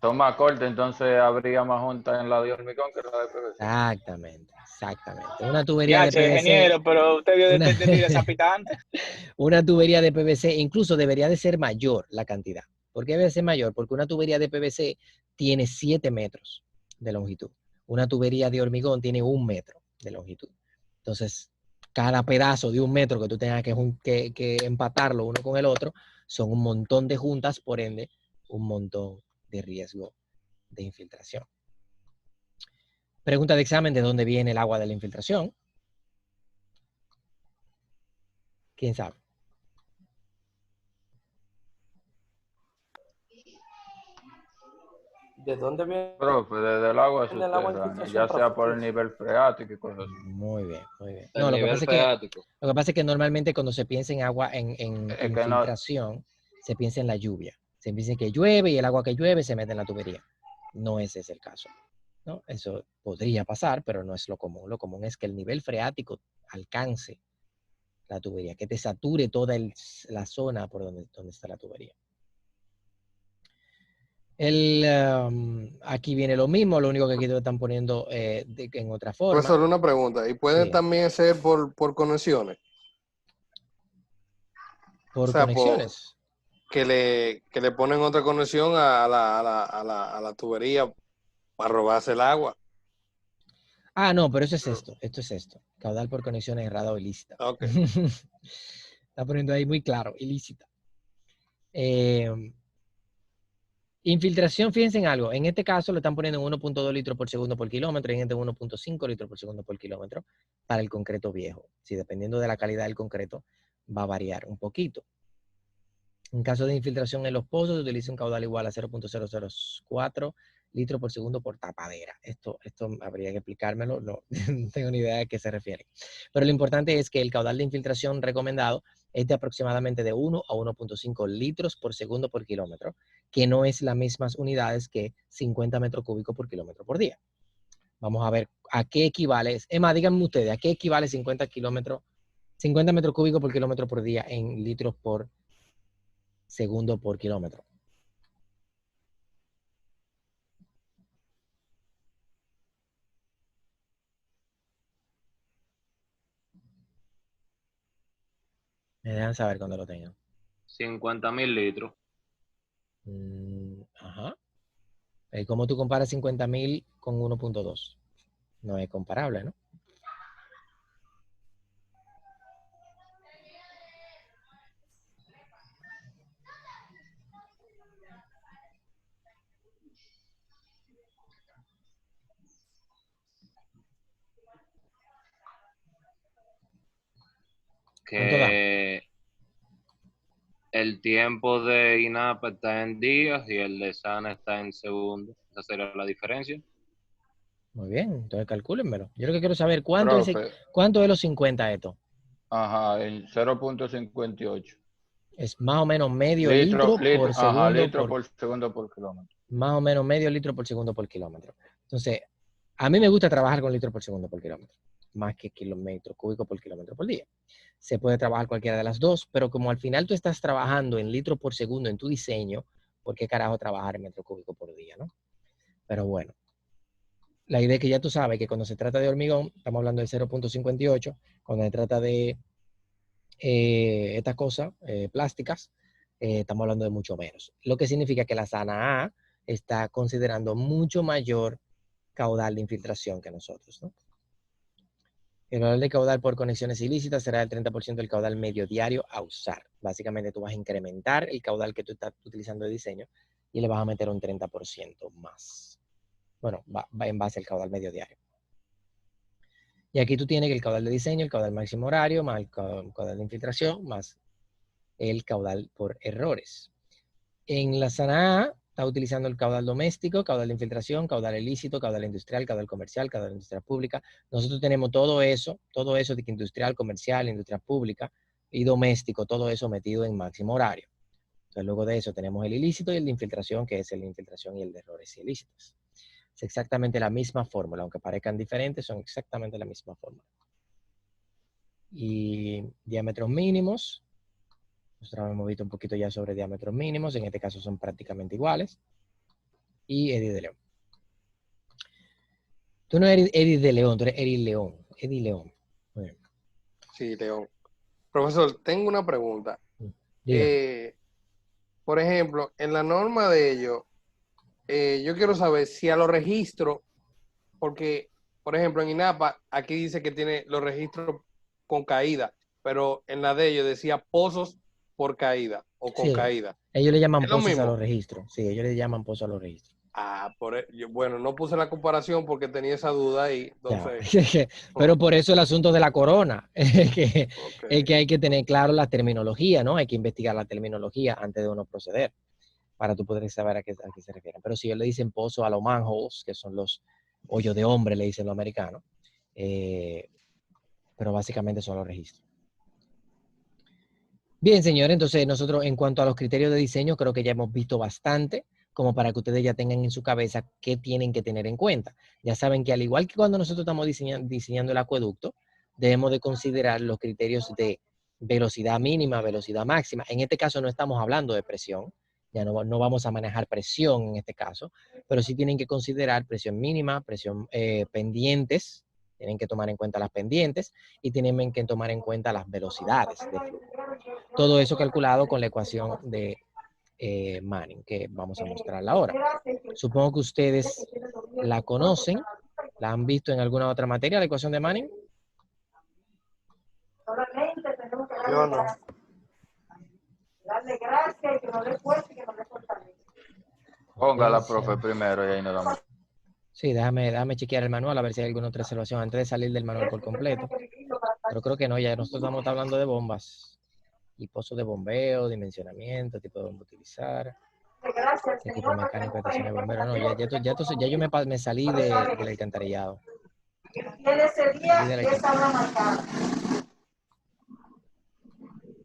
Son más cortas, entonces habría más junta en la de hormigón que en la de PVC.
Exactamente. Una tubería
Ya,
de PVC,
ingeniero, pero usted vio
una,
de esa pita antes.
una tubería de PVC incluso debería de ser mayor la cantidad, ¿Por qué debe ser mayor? Porque una tubería de PVC tiene 7 metros de longitud. Una tubería de hormigón tiene 1 metro de longitud. Entonces, cada pedazo de 1 metro que tú tengas que empatarlo uno con el otro, son un montón de juntas, por ende, un montón de riesgo de infiltración. Pregunta de examen: ¿de dónde viene el agua de la infiltración? ¿Quién sabe?
¿De dónde viene
Profe, desde el agua
el agua de
subterránea,
infiltración,
ya sea
profe?
por el nivel freático y cosas así.
Muy bien, muy bien.
El
No,
nivel freático.
lo que pasa es que normalmente cuando se piensa en agua, en
Es que no,
infiltración, se piensa en la lluvia. Se piensa que llueve y el agua que llueve se mete en la tubería. No ese es el caso, ¿no? Eso podría pasar, pero no es lo común. Lo común es que el nivel freático alcance la tubería, que te sature toda la zona por donde está la tubería. Aquí viene lo mismo, lo único que aquí te lo están poniendo en otra forma.
Profesor, una pregunta. ¿Y puede
Sí.
también ser por conexiones?
Por
O sea,
conexiones.
que le ponen otra conexión a la tubería para robarse el agua.
Ah, no, pero eso es esto. Esto es esto. Caudal por conexiones errada o ilícita.
Ok.
Está poniendo ahí muy claro, ilícita. Infiltración, fíjense en algo. En este caso lo están poniendo en 1.2 litros por segundo por kilómetro y en este 1.5 litros por segundo por kilómetro para el concreto viejo. Sí, dependiendo de la calidad del concreto, va a variar un poquito. En caso de infiltración en los pozos, se utiliza un caudal igual a 0.004 litros por segundo por tapadera. Esto habría que explicármelo, no, no tengo ni idea de qué se refiere. Pero lo importante es que el caudal de infiltración recomendado es de aproximadamente de 1 a 1.5 litros por segundo por kilómetro, que no es las mismas unidades que 50 metros cúbicos por kilómetro por día. Vamos a ver a qué equivale. Es más, díganme ustedes, ¿a qué equivale 50 metros cúbicos por kilómetro por día en litros por segundo por kilómetro? Me dejan saber cuando lo tengan.
50.000 litros.
Ajá. ¿Cómo tú comparas 50.000 con 1.2? No es comparable, ¿no? ¿Cuánto da?
Que el tiempo de INAP está en días y el de SANA está en segundos. Esa sería la diferencia.
Muy bien, entonces calcúlenmelo. Yo lo que quiero saber, ¿cuánto es
profe,
los 50 esto?
ajá, el 0.58.
Es más o menos medio litro por segundo.
Litro por segundo por kilómetro.
Más o menos medio litro por segundo por kilómetro. Entonces, a mí me gusta trabajar con litro por segundo por kilómetro, más que kilómetros cúbicos por kilómetro por día. Se puede trabajar cualquiera de las dos, pero como al final tú estás trabajando en litro por segundo en tu diseño, ¿por qué carajo trabajar en metro cúbico por día, no? Pero bueno, la idea es que ya tú sabes que cuando se trata de hormigón, estamos hablando de 0.58, cuando se trata de estas cosas plásticas, estamos hablando de mucho menos. Lo que significa que la SANA A está considerando mucho mayor caudal de infiltración que nosotros, ¿no? El valor de caudal por conexiones ilícitas será el 30% del caudal medio diario a usar. Básicamente tú vas a incrementar el caudal que tú estás utilizando de diseño y le vas a meter un 30% más. Bueno, va en base al caudal medio diario. Y aquí tú tienes que el caudal de diseño, el caudal máximo horario, más el caudal de infiltración, más el caudal por errores. En la SANA A está utilizando el caudal doméstico, caudal de infiltración, caudal ilícito, caudal industrial, caudal comercial, caudal de industria pública. Nosotros tenemos todo eso de que industrial, comercial, industria pública y doméstico, todo eso metido en máximo horario. Entonces, luego de eso tenemos el ilícito y el de infiltración, que es el de infiltración y el de errores ilícitos. Es exactamente la misma fórmula, aunque parezcan diferentes, son exactamente la misma fórmula. Y diámetros mínimos. Nosotros hemos visto un poquito ya sobre diámetros mínimos, en este caso son prácticamente iguales. Y Eddie de León. Tú no eres Eddie de León, tú eres Eddie León. Eddie León. Muy bien.
Sí, León. Profesor, tengo una pregunta.
Dígame.
por ejemplo, en la norma de ellos, yo quiero saber si a los registros, porque, por ejemplo, en INAPA, aquí dice que tiene los registros con caída, pero en la de ellos decía pozos por caída o con
Sí,
caída.
ellos le llaman
¿Es lo
pozos a
mismo?
los registros. Sí, ellos le llaman pozos a los registros.
Bueno, no puse la comparación porque tenía esa duda ahí,
Ya.
entonces,
Pero por eso el asunto de la corona, es
ok.
que hay que tener claro la terminología, ¿no? Hay que investigar la terminología antes de uno proceder para tú poder saber a qué se refieren. Pero si ellos le dicen pozo a los manholes, que son los hoyos de hombre, le dicen los americanos, pero básicamente son los registros. Bien, señor, entonces nosotros en cuanto a los criterios de diseño, creo que ya hemos visto bastante, como para que ustedes ya tengan en su cabeza qué tienen que tener en cuenta. Ya saben que al igual que cuando nosotros estamos diseñando el acueducto, debemos de considerar los criterios de velocidad mínima, velocidad máxima. En este caso no estamos hablando de presión, ya no vamos a manejar presión en este caso, pero sí tienen que considerar presión mínima, presión pendientes, tienen que tomar en cuenta las pendientes y tienen que tomar en cuenta las velocidades de flujo. Todo eso calculado con la ecuación de Manning, que vamos a mostrarla ahora. Supongo que ustedes la conocen, la han visto en alguna otra materia, la ecuación de Manning.
Yo no.
Póngala, profe, primero y ahí nos damos.
Sí, déjame chequear el manual a ver si hay alguna otra observación antes de salir del manual por completo. Pero creo que no, ya nosotros estamos hablando de bombas y pozos de bombeo, dimensionamiento, tipo de bomba utilizar, equipo mecánico de estación de bomberos. No, ya yo me salí del alcantarillado.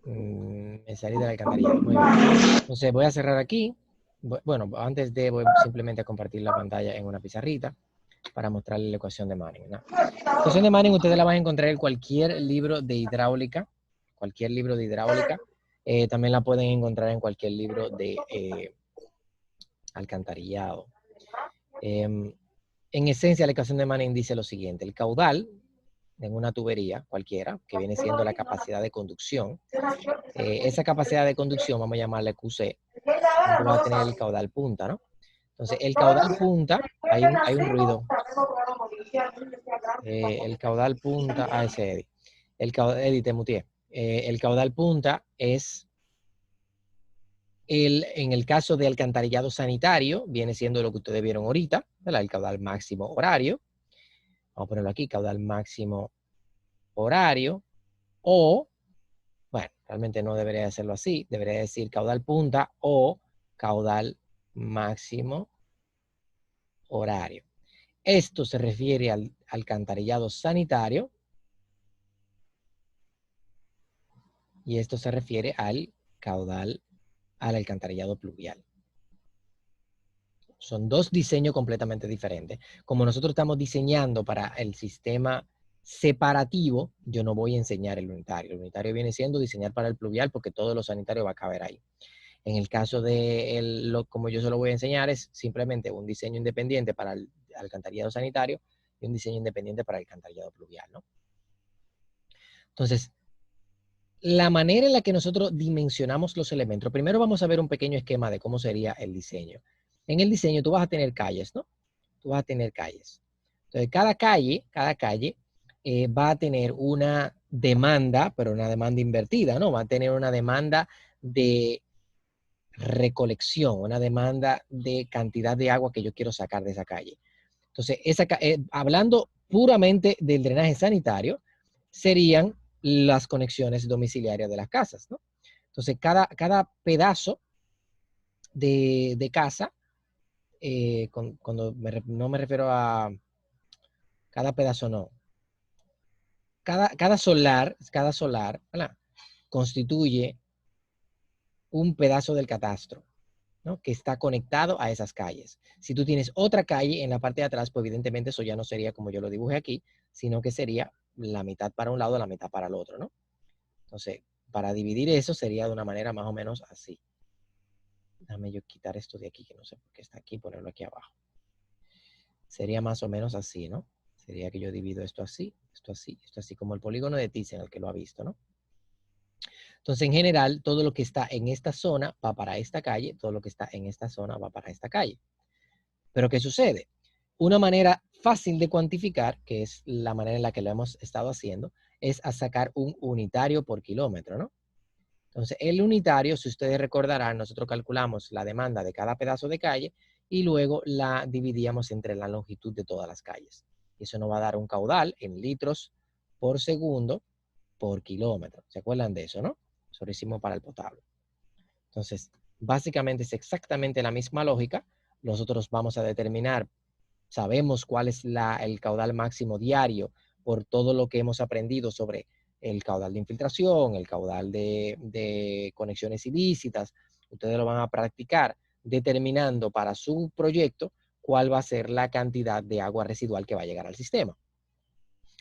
Me salí del alcantarillado. Muy bien. Entonces voy a cerrar aquí. Bueno, antes de voy simplemente a compartir la pantalla en una pizarrita para mostrarles la ecuación de Manning, ¿no? La ecuación de Manning ustedes la van a encontrar en cualquier libro de hidráulica. Cualquier libro de hidráulica. También la pueden encontrar en cualquier libro de alcantarillado. En esencia, la ecuación de Manning dice lo siguiente. El caudal en una tubería cualquiera, que viene siendo la capacidad de conducción, esa capacidad de conducción, vamos a llamarle QC, va a tener el caudal punta, ¿no? Entonces, el caudal punta, hay un ruido. El caudal punta, ese Eddie. Eddie, te muteé. El caudal punta es, en el caso de alcantarillado sanitario, viene siendo lo que ustedes vieron ahorita, ¿verdad? El caudal máximo horario. Vamos a ponerlo aquí, caudal máximo horario. O, bueno, realmente no debería hacerlo así, debería decir caudal punta o caudal máximo horario. Esto se refiere al alcantarillado sanitario y esto se refiere al caudal, al alcantarillado pluvial. Son dos diseños completamente diferentes. Como nosotros estamos diseñando para el sistema separativo, yo no voy a enseñar el unitario. El unitario viene siendo diseñar para el pluvial porque todo lo sanitario va a caber ahí. En el caso de como yo se lo voy a enseñar, es simplemente un diseño independiente para el alcantarillado sanitario y un diseño independiente para el alcantarillado pluvial, ¿no? Entonces, la manera en la que nosotros dimensionamos los elementos, primero vamos a ver un pequeño esquema de cómo sería el diseño. En el diseño tú vas a tener calles, ¿no? Tú vas a tener calles. Entonces, cada calle va a tener una demanda, pero una demanda invertida, ¿no? Va a tener una demanda de recolección, una demanda de cantidad de agua que yo quiero sacar de esa calle. Entonces, hablando puramente del drenaje sanitario, serían las conexiones domiciliarias de las casas, ¿no? Entonces, cada pedazo de casa, cuando no me refiero a cada pedazo, no. Cada solar, ¿verdad? Constituye un pedazo del catastro, ¿no? Que está conectado a esas calles. Si tú tienes otra calle en la parte de atrás, pues evidentemente eso ya no sería como yo lo dibujé aquí, sino que sería la mitad para un lado, la mitad para el otro, ¿no? Entonces, para dividir eso sería de una manera más o menos así. Déjame yo quitar esto de aquí, que no sé por qué está aquí, ponerlo aquí abajo. Sería más o menos así, ¿no? Sería que yo divido esto así, esto así, esto así, como el polígono de Thyssen, el que lo ha visto, ¿no? Entonces, en general, todo lo que está en esta zona va para esta calle, todo lo que está en esta zona va para esta calle. Pero, ¿qué sucede? Una manera fácil de cuantificar, que es la manera en la que lo hemos estado haciendo, es a sacar un unitario por kilómetro, ¿no? Entonces, el unitario, si ustedes recordarán, nosotros calculamos la demanda de cada pedazo de calle y luego la dividíamos entre la longitud de todas las calles. Y eso nos va a dar un caudal en litros por segundo por kilómetro. ¿Se acuerdan de eso, no? Eso lo hicimos para el potable. Entonces, básicamente es exactamente la misma lógica. Nosotros vamos a determinar, sabemos cuál es el caudal máximo diario por todo lo que hemos aprendido sobre el caudal de infiltración, el caudal de conexiones ilícitas. Ustedes lo van a practicar determinando para su proyecto cuál va a ser la cantidad de agua residual que va a llegar al sistema.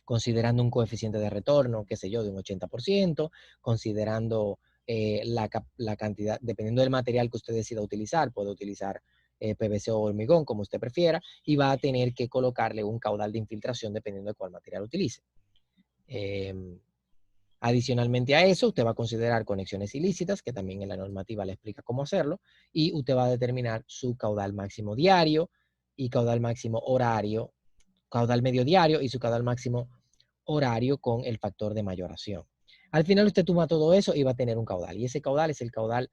Considerando un coeficiente de retorno, qué sé yo, de un 80%, considerando la cantidad, dependiendo del material que usted decida utilizar, puede utilizar PVC o hormigón, como usted prefiera, y va a tener que colocarle un caudal de infiltración dependiendo de cuál material utilice. Adicionalmente a eso, usted va a considerar conexiones ilícitas, que también en la normativa le explica cómo hacerlo, y usted va a determinar su caudal máximo diario y caudal máximo horario, caudal medio diario y su caudal máximo horario con el factor de mayoración. Al final usted toma todo eso y va a tener un caudal, y ese caudal es el caudal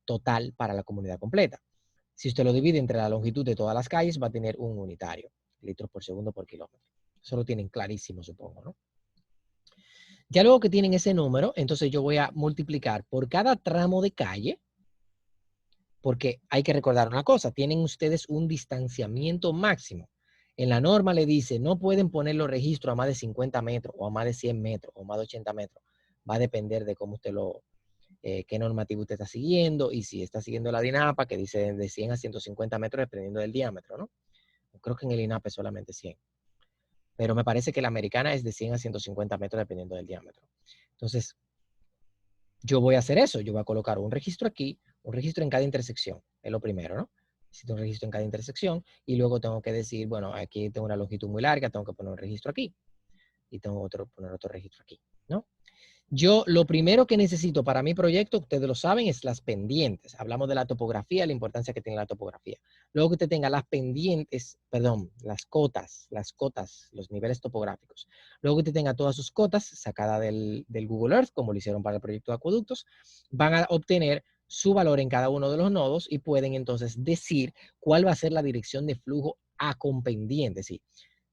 total para la comunidad completa. Si usted lo divide entre la longitud de todas las calles, va a tener un unitario, litros por segundo por kilómetro. Eso lo tienen clarísimo, supongo, ¿no? Ya luego que tienen ese número, entonces yo voy a multiplicar por cada tramo de calle, porque hay que recordar una cosa, tienen ustedes un distanciamiento máximo. En la norma le dice, no pueden poner los registros a más de 50 metros, o a más de 100 metros, o más de 80 metros. Va a depender de cómo usted qué normativo usted está siguiendo, y si está siguiendo la DINAPA, que dice de 100 a 150 metros, dependiendo del diámetro, ¿no? Creo que en el INAPA es solamente 100. Pero me parece que la americana es de 100 a 150 metros, dependiendo del diámetro. Entonces, yo voy a hacer eso. Yo voy a colocar un registro aquí, un registro en cada intersección. Es lo primero, ¿no? Necesito un registro en cada intersección. Y luego tengo que decir, bueno, aquí tengo una longitud muy larga, tengo que poner un registro aquí. Y tengo que poner otro registro aquí, ¿no? Yo lo primero que necesito para mi proyecto, ustedes lo saben, es las pendientes. Hablamos de la topografía, la importancia que tiene la topografía. Luego que usted tenga las pendientes, perdón, las cotas, los niveles topográficos. Luego que usted tenga todas sus cotas sacadas del Google Earth, como lo hicieron para el proyecto de acueductos, van a obtener su valor en cada uno de los nodos y pueden entonces decir cuál va a ser la dirección de flujo a con pendiente, sí,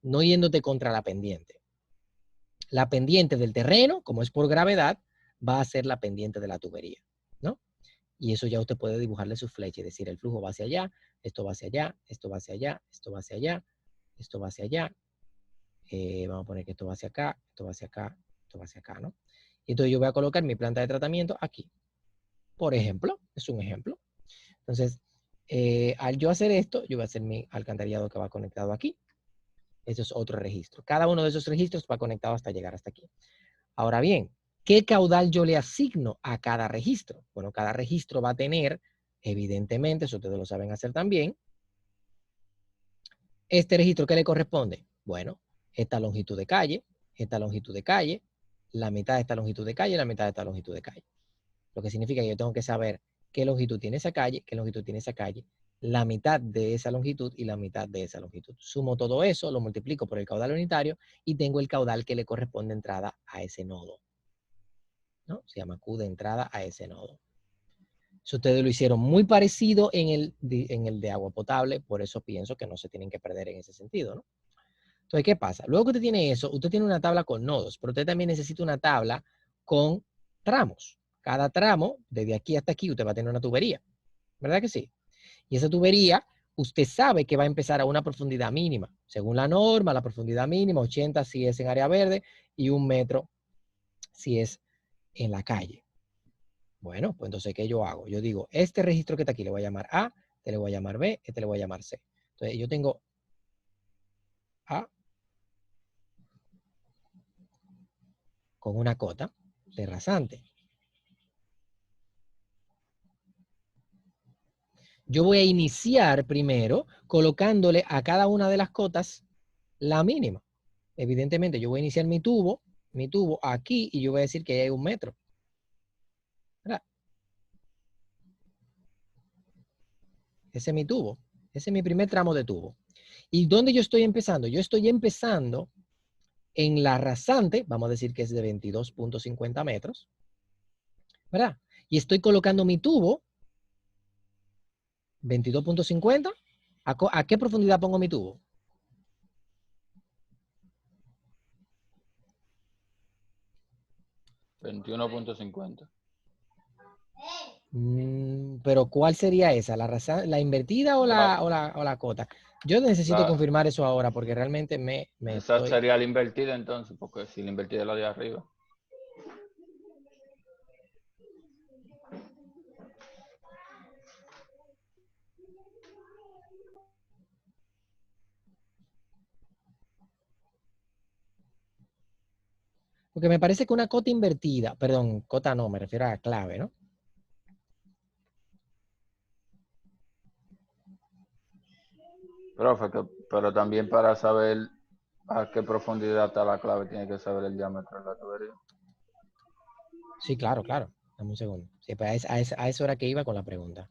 no yéndote contra la pendiente. La pendiente del terreno, como es por gravedad, va a ser la pendiente de la tubería, ¿no? Y eso ya usted puede dibujarle su flecha y decir, el flujo va hacia allá, esto va hacia allá, esto va hacia allá, esto va hacia allá, esto va hacia allá. Vamos a poner que esto va hacia acá, esto va hacia acá, esto va hacia acá, ¿no? Y entonces yo voy a colocar mi planta de tratamiento aquí. Por ejemplo, es un ejemplo. Entonces, al yo hacer esto, yo voy a hacer mi alcantarillado que va conectado aquí. Eso es otro registro. Cada uno de esos registros va conectado hasta llegar hasta aquí. Ahora bien, ¿qué caudal yo le asigno a cada registro? Bueno, cada registro va a tener, evidentemente, eso ustedes lo saben hacer también, este registro, ¿qué le corresponde? Bueno, esta longitud de calle, la mitad de esta longitud de calle, la mitad de esta longitud de calle. Lo que significa que yo tengo que saber qué longitud tiene esa calle, qué longitud tiene esa calle, la mitad de esa longitud y la mitad de esa longitud. Sumo todo eso, lo multiplico por el caudal unitario y tengo el caudal que le corresponde entrada a ese nodo, ¿no? Se llama Q de entrada a ese nodo. Si ustedes lo hicieron muy parecido en el de agua potable, por eso pienso que no se tienen que perder en ese sentido, ¿no? Entonces, ¿qué pasa? Luego que usted tiene eso, usted tiene una tabla con nodos, pero usted también necesita una tabla con tramos. Cada tramo, desde aquí hasta aquí, usted va a tener una tubería. ¿Verdad que sí? Y esa tubería, usted sabe que va a empezar a una profundidad mínima. Según la norma, la profundidad mínima, 80 si es en área verde y 1 metro si es en la calle. Bueno, pues entonces, ¿qué yo hago? Yo digo, este registro que está aquí le voy a llamar A, este le voy a llamar B, este le voy a llamar C. Entonces, yo tengo A con una cota de rasante. Yo voy a iniciar primero colocándole a cada una de las cotas la mínima. Evidentemente, yo voy a iniciar mi tubo aquí y yo voy a decir que hay 1 metro. Ese es mi tubo. Ese es mi primer tramo de tubo. ¿Y dónde yo estoy empezando? Yo estoy empezando en la rasante, vamos a decir que es de 22.50 metros, ¿verdad? Y estoy colocando mi tubo, 22.50. ¿A qué profundidad pongo mi tubo?
$21.50.
Pero ¿cuál sería esa? ¿La invertida o la cota? Yo necesito confirmar eso ahora porque realmente
Esa sería la invertida entonces, porque si la invertida es la de arriba.
Porque me parece que una cota invertida, perdón, cota no, me refiero a la clave, ¿no?
Profe, pero también para saber a qué profundidad está la clave, tiene que saber el diámetro de la tubería.
Sí, claro, claro. Dame un segundo. Sí, pues a eso era que iba con la pregunta.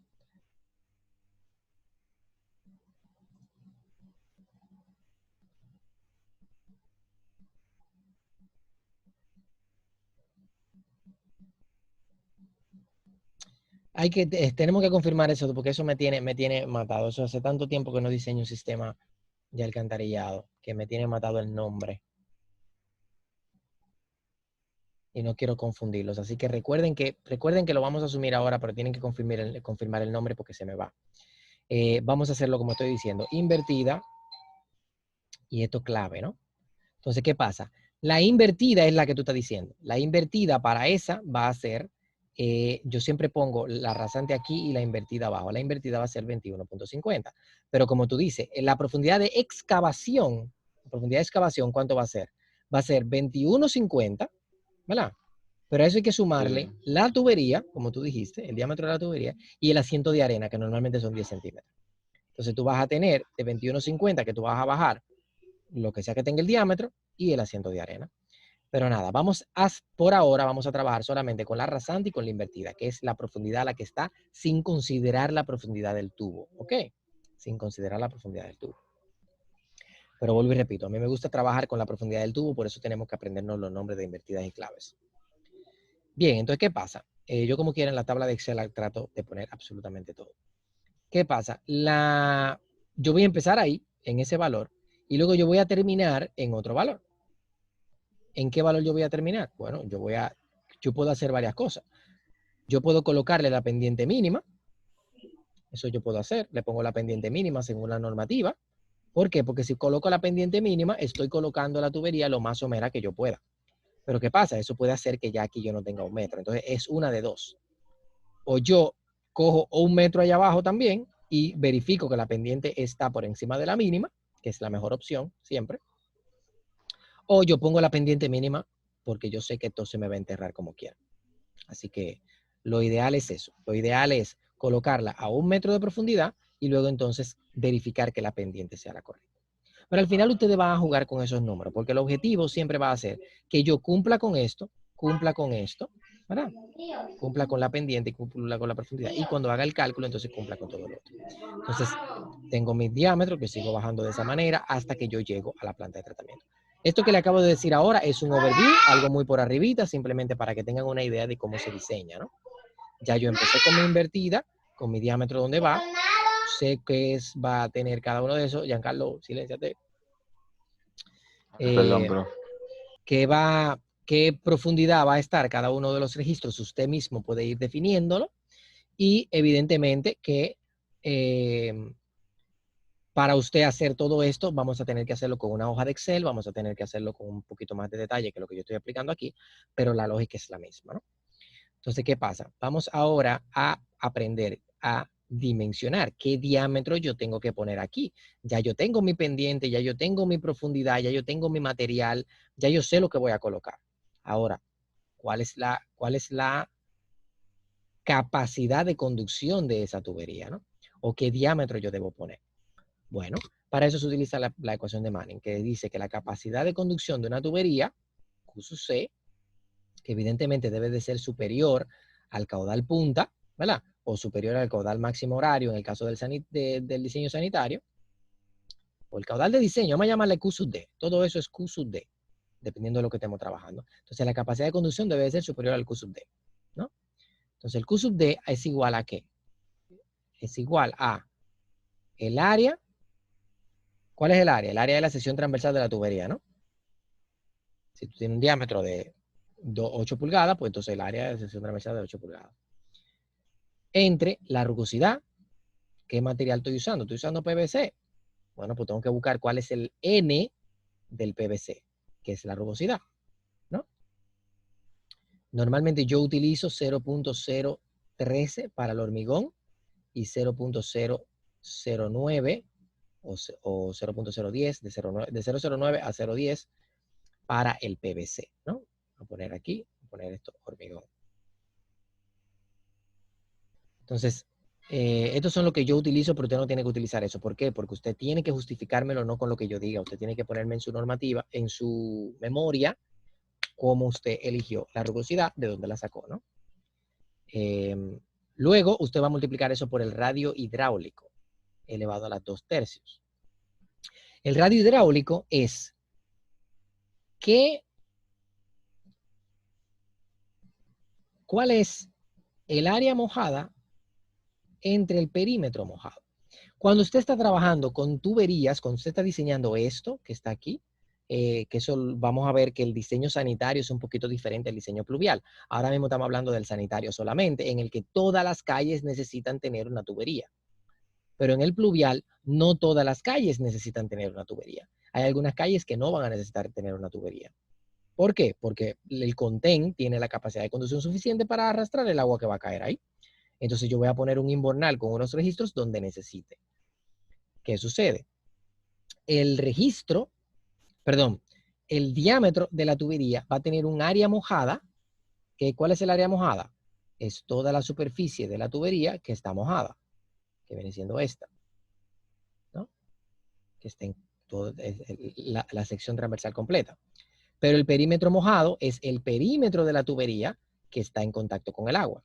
Tenemos que confirmar eso porque eso me tiene matado. Eso hace tanto tiempo que no diseño un sistema de alcantarillado que me tiene matado el nombre. Y no quiero confundirlos. Así que recuerden que lo vamos a asumir ahora, pero tienen que confirmar el nombre porque se me va. Vamos a hacerlo como estoy diciendo, invertida. Y esto es clave, ¿no? Entonces, ¿qué pasa? La invertida es la que tú estás diciendo. La invertida para esa va a ser, yo siempre pongo la rasante aquí y la invertida abajo. La invertida va a ser 21.50. Pero como tú dices, en la profundidad de excavación, ¿cuánto va a ser? Va a ser 21.50, ¿verdad? Pero a eso hay que sumarle la tubería, como tú dijiste, el diámetro de la tubería, y el asiento de arena, que normalmente son 10 centímetros. Entonces tú vas a tener de 21.50 que tú vas a bajar lo que sea que tenga el diámetro y el asiento de arena. Pero nada, por ahora vamos a trabajar solamente con la rasante y con la invertida, que es la profundidad a la que está sin considerar la profundidad del tubo, ¿ok? Sin considerar la profundidad del tubo. Pero vuelvo y repito, a mí me gusta trabajar con la profundidad del tubo, por eso tenemos que aprendernos los nombres de invertidas y claves. Bien, entonces, ¿qué pasa? Yo como quiera en la tabla de Excel trato de poner absolutamente todo. ¿Qué pasa? Yo voy a empezar ahí, en ese valor, y luego yo voy a terminar en otro valor. ¿En qué valor yo voy a terminar? Bueno, yo puedo hacer varias cosas. Yo puedo colocarle la pendiente mínima. Eso yo puedo hacer. Le pongo la pendiente mínima según la normativa. ¿Por qué? Porque si coloco la pendiente mínima, estoy colocando la tubería lo más somera que yo pueda. Pero ¿qué pasa? Eso puede hacer que ya aquí yo no tenga 1 metro. Entonces es una de dos. O yo cojo 1 metro allá abajo también y verifico que la pendiente está por encima de la mínima, que es la mejor opción siempre. O yo pongo la pendiente mínima porque yo sé que esto se me va a enterrar como quiera. Así que lo ideal es eso. Lo ideal es colocarla a 1 metro de profundidad y luego entonces verificar que la pendiente sea la correcta. Pero al final ustedes van a jugar con esos números porque el objetivo siempre va a ser que yo cumpla con esto, ¿verdad? Cumpla con la pendiente y cumpla con la profundidad. Y cuando haga el cálculo, entonces cumpla con todo lo otro. Entonces, tengo mi diámetro que sigo bajando de esa manera hasta que yo llego a la planta de tratamiento. Esto que le acabo de decir ahora es un overview, algo muy por arribita, simplemente para que tengan una idea de cómo se diseña, ¿no? Ya yo empecé con mi invertida, con mi diámetro donde va. Sé qué va a tener cada uno de esos. Giancarlo, silénciate.
Perdón, profe.
Qué profundidad va a estar cada uno de los registros. Usted mismo puede ir definiéndolo. Y evidentemente que para usted hacer todo esto, vamos a tener que hacerlo con una hoja de Excel, vamos a tener que hacerlo con un poquito más de detalle que lo que yo estoy aplicando aquí, pero la lógica es la misma, ¿no? Entonces, ¿qué pasa? Vamos ahora a aprender a dimensionar qué diámetro yo tengo que poner aquí. Ya yo tengo mi pendiente, ya yo tengo mi profundidad, ya yo tengo mi material, ya yo sé lo que voy a colocar. Ahora, ¿cuál es la capacidad de conducción de esa tubería, ¿no? O qué diámetro yo debo poner. Bueno, para eso se utiliza la ecuación de Manning, que dice que la capacidad de conducción de una tubería, Q sub C, que evidentemente debe de ser superior al caudal punta, ¿verdad? o superior al caudal máximo horario en el caso del diseño sanitario, o el caudal de diseño, vamos a llamarle Q sub D. Todo eso es Q sub D, dependiendo de lo que estemos trabajando. Entonces, la capacidad de conducción debe ser superior al Q sub D, ¿no? Entonces, el Q sub D es igual a ¿qué? Es igual a el área. ¿Cuál es el área? El área de la sección transversal de la tubería, ¿no? Si tú tienes un diámetro de 8 pulgadas, pues entonces el área de la sección transversal de 8 pulgadas. Entre la rugosidad, ¿qué material estoy usando? Estoy usando PVC. Bueno, pues tengo que buscar cuál es el N del PVC, que es la rugosidad, ¿no? Normalmente yo utilizo 0.013 para el hormigón y 0.009 o 0.010, de 0.09 a 0.10 para el PVC, ¿no? Voy a poner aquí, voy a poner esto, hormigón. Entonces, estos son lo que yo utilizo, pero usted no tiene que utilizar eso. ¿Por qué? Porque usted tiene que justificármelo no con lo que yo diga. Usted tiene que ponerme en su normativa, en su memoria, cómo usted eligió la rugosidad, de dónde la sacó, ¿no? Luego, usted va a multiplicar eso por el radio hidráulico, elevado a las 2/3. El radio hidráulico es ¿cuál es el área mojada entre el perímetro mojado? Cuando usted está trabajando con tuberías, cuando usted está diseñando esto que está aquí, que eso vamos a ver que el diseño sanitario es un poquito diferente al diseño pluvial. Ahora mismo estamos hablando del sanitario solamente, en el que todas las calles necesitan tener una tubería. Pero en el pluvial, no todas las calles necesitan tener una tubería. Hay algunas calles que no van a necesitar tener una tubería. ¿Por qué? Porque el contén tiene la capacidad de conducción suficiente para arrastrar el agua que va a caer ahí. Entonces yo voy a poner un invernal con unos registros donde necesite. ¿Qué sucede? El diámetro de la tubería va a tener un área mojada. ¿Cuál es el área mojada? Es toda la superficie de la tubería que está mojada, que viene siendo esta, ¿no? Que está en la sección transversal completa. Pero el perímetro mojado es el perímetro de la tubería que está en contacto con el agua.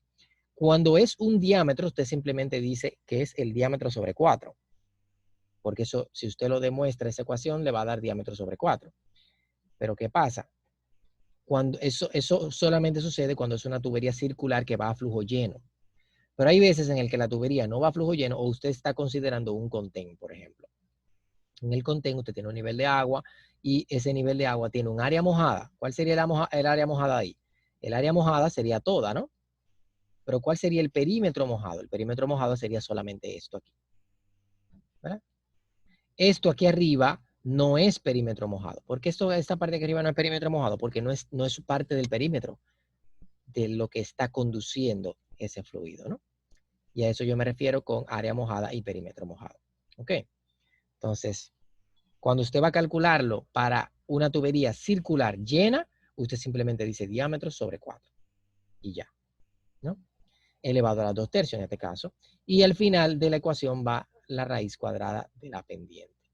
Cuando es un diámetro, usted simplemente dice que es el diámetro sobre 4. Porque eso, si usted lo demuestra, esa ecuación le va a dar diámetro sobre 4. Pero ¿qué pasa? Cuando eso solamente sucede cuando es una tubería circular que va a flujo lleno. Pero hay veces en el que la tubería no va a flujo lleno o usted está considerando un contén, por ejemplo. En el contén usted tiene un nivel de agua y ese nivel de agua tiene un área mojada. ¿Cuál sería el área mojada ahí? El área mojada sería toda, ¿no? Pero ¿cuál sería el perímetro mojado? El perímetro mojado sería solamente esto aquí, ¿verdad? Esto aquí arriba no es perímetro mojado. ¿Por qué esta parte de aquí arriba no es perímetro mojado? Porque no es parte del perímetro de lo que está conduciendo ese fluido, ¿no? Y a eso yo me refiero con área mojada y perímetro mojado. ¿Ok? Entonces, cuando usted va a calcularlo para una tubería circular llena, usted simplemente dice diámetro sobre 4. Y ya, ¿no? Elevado a las 2/3 en este caso. Y al final de la ecuación va la raíz cuadrada de la pendiente.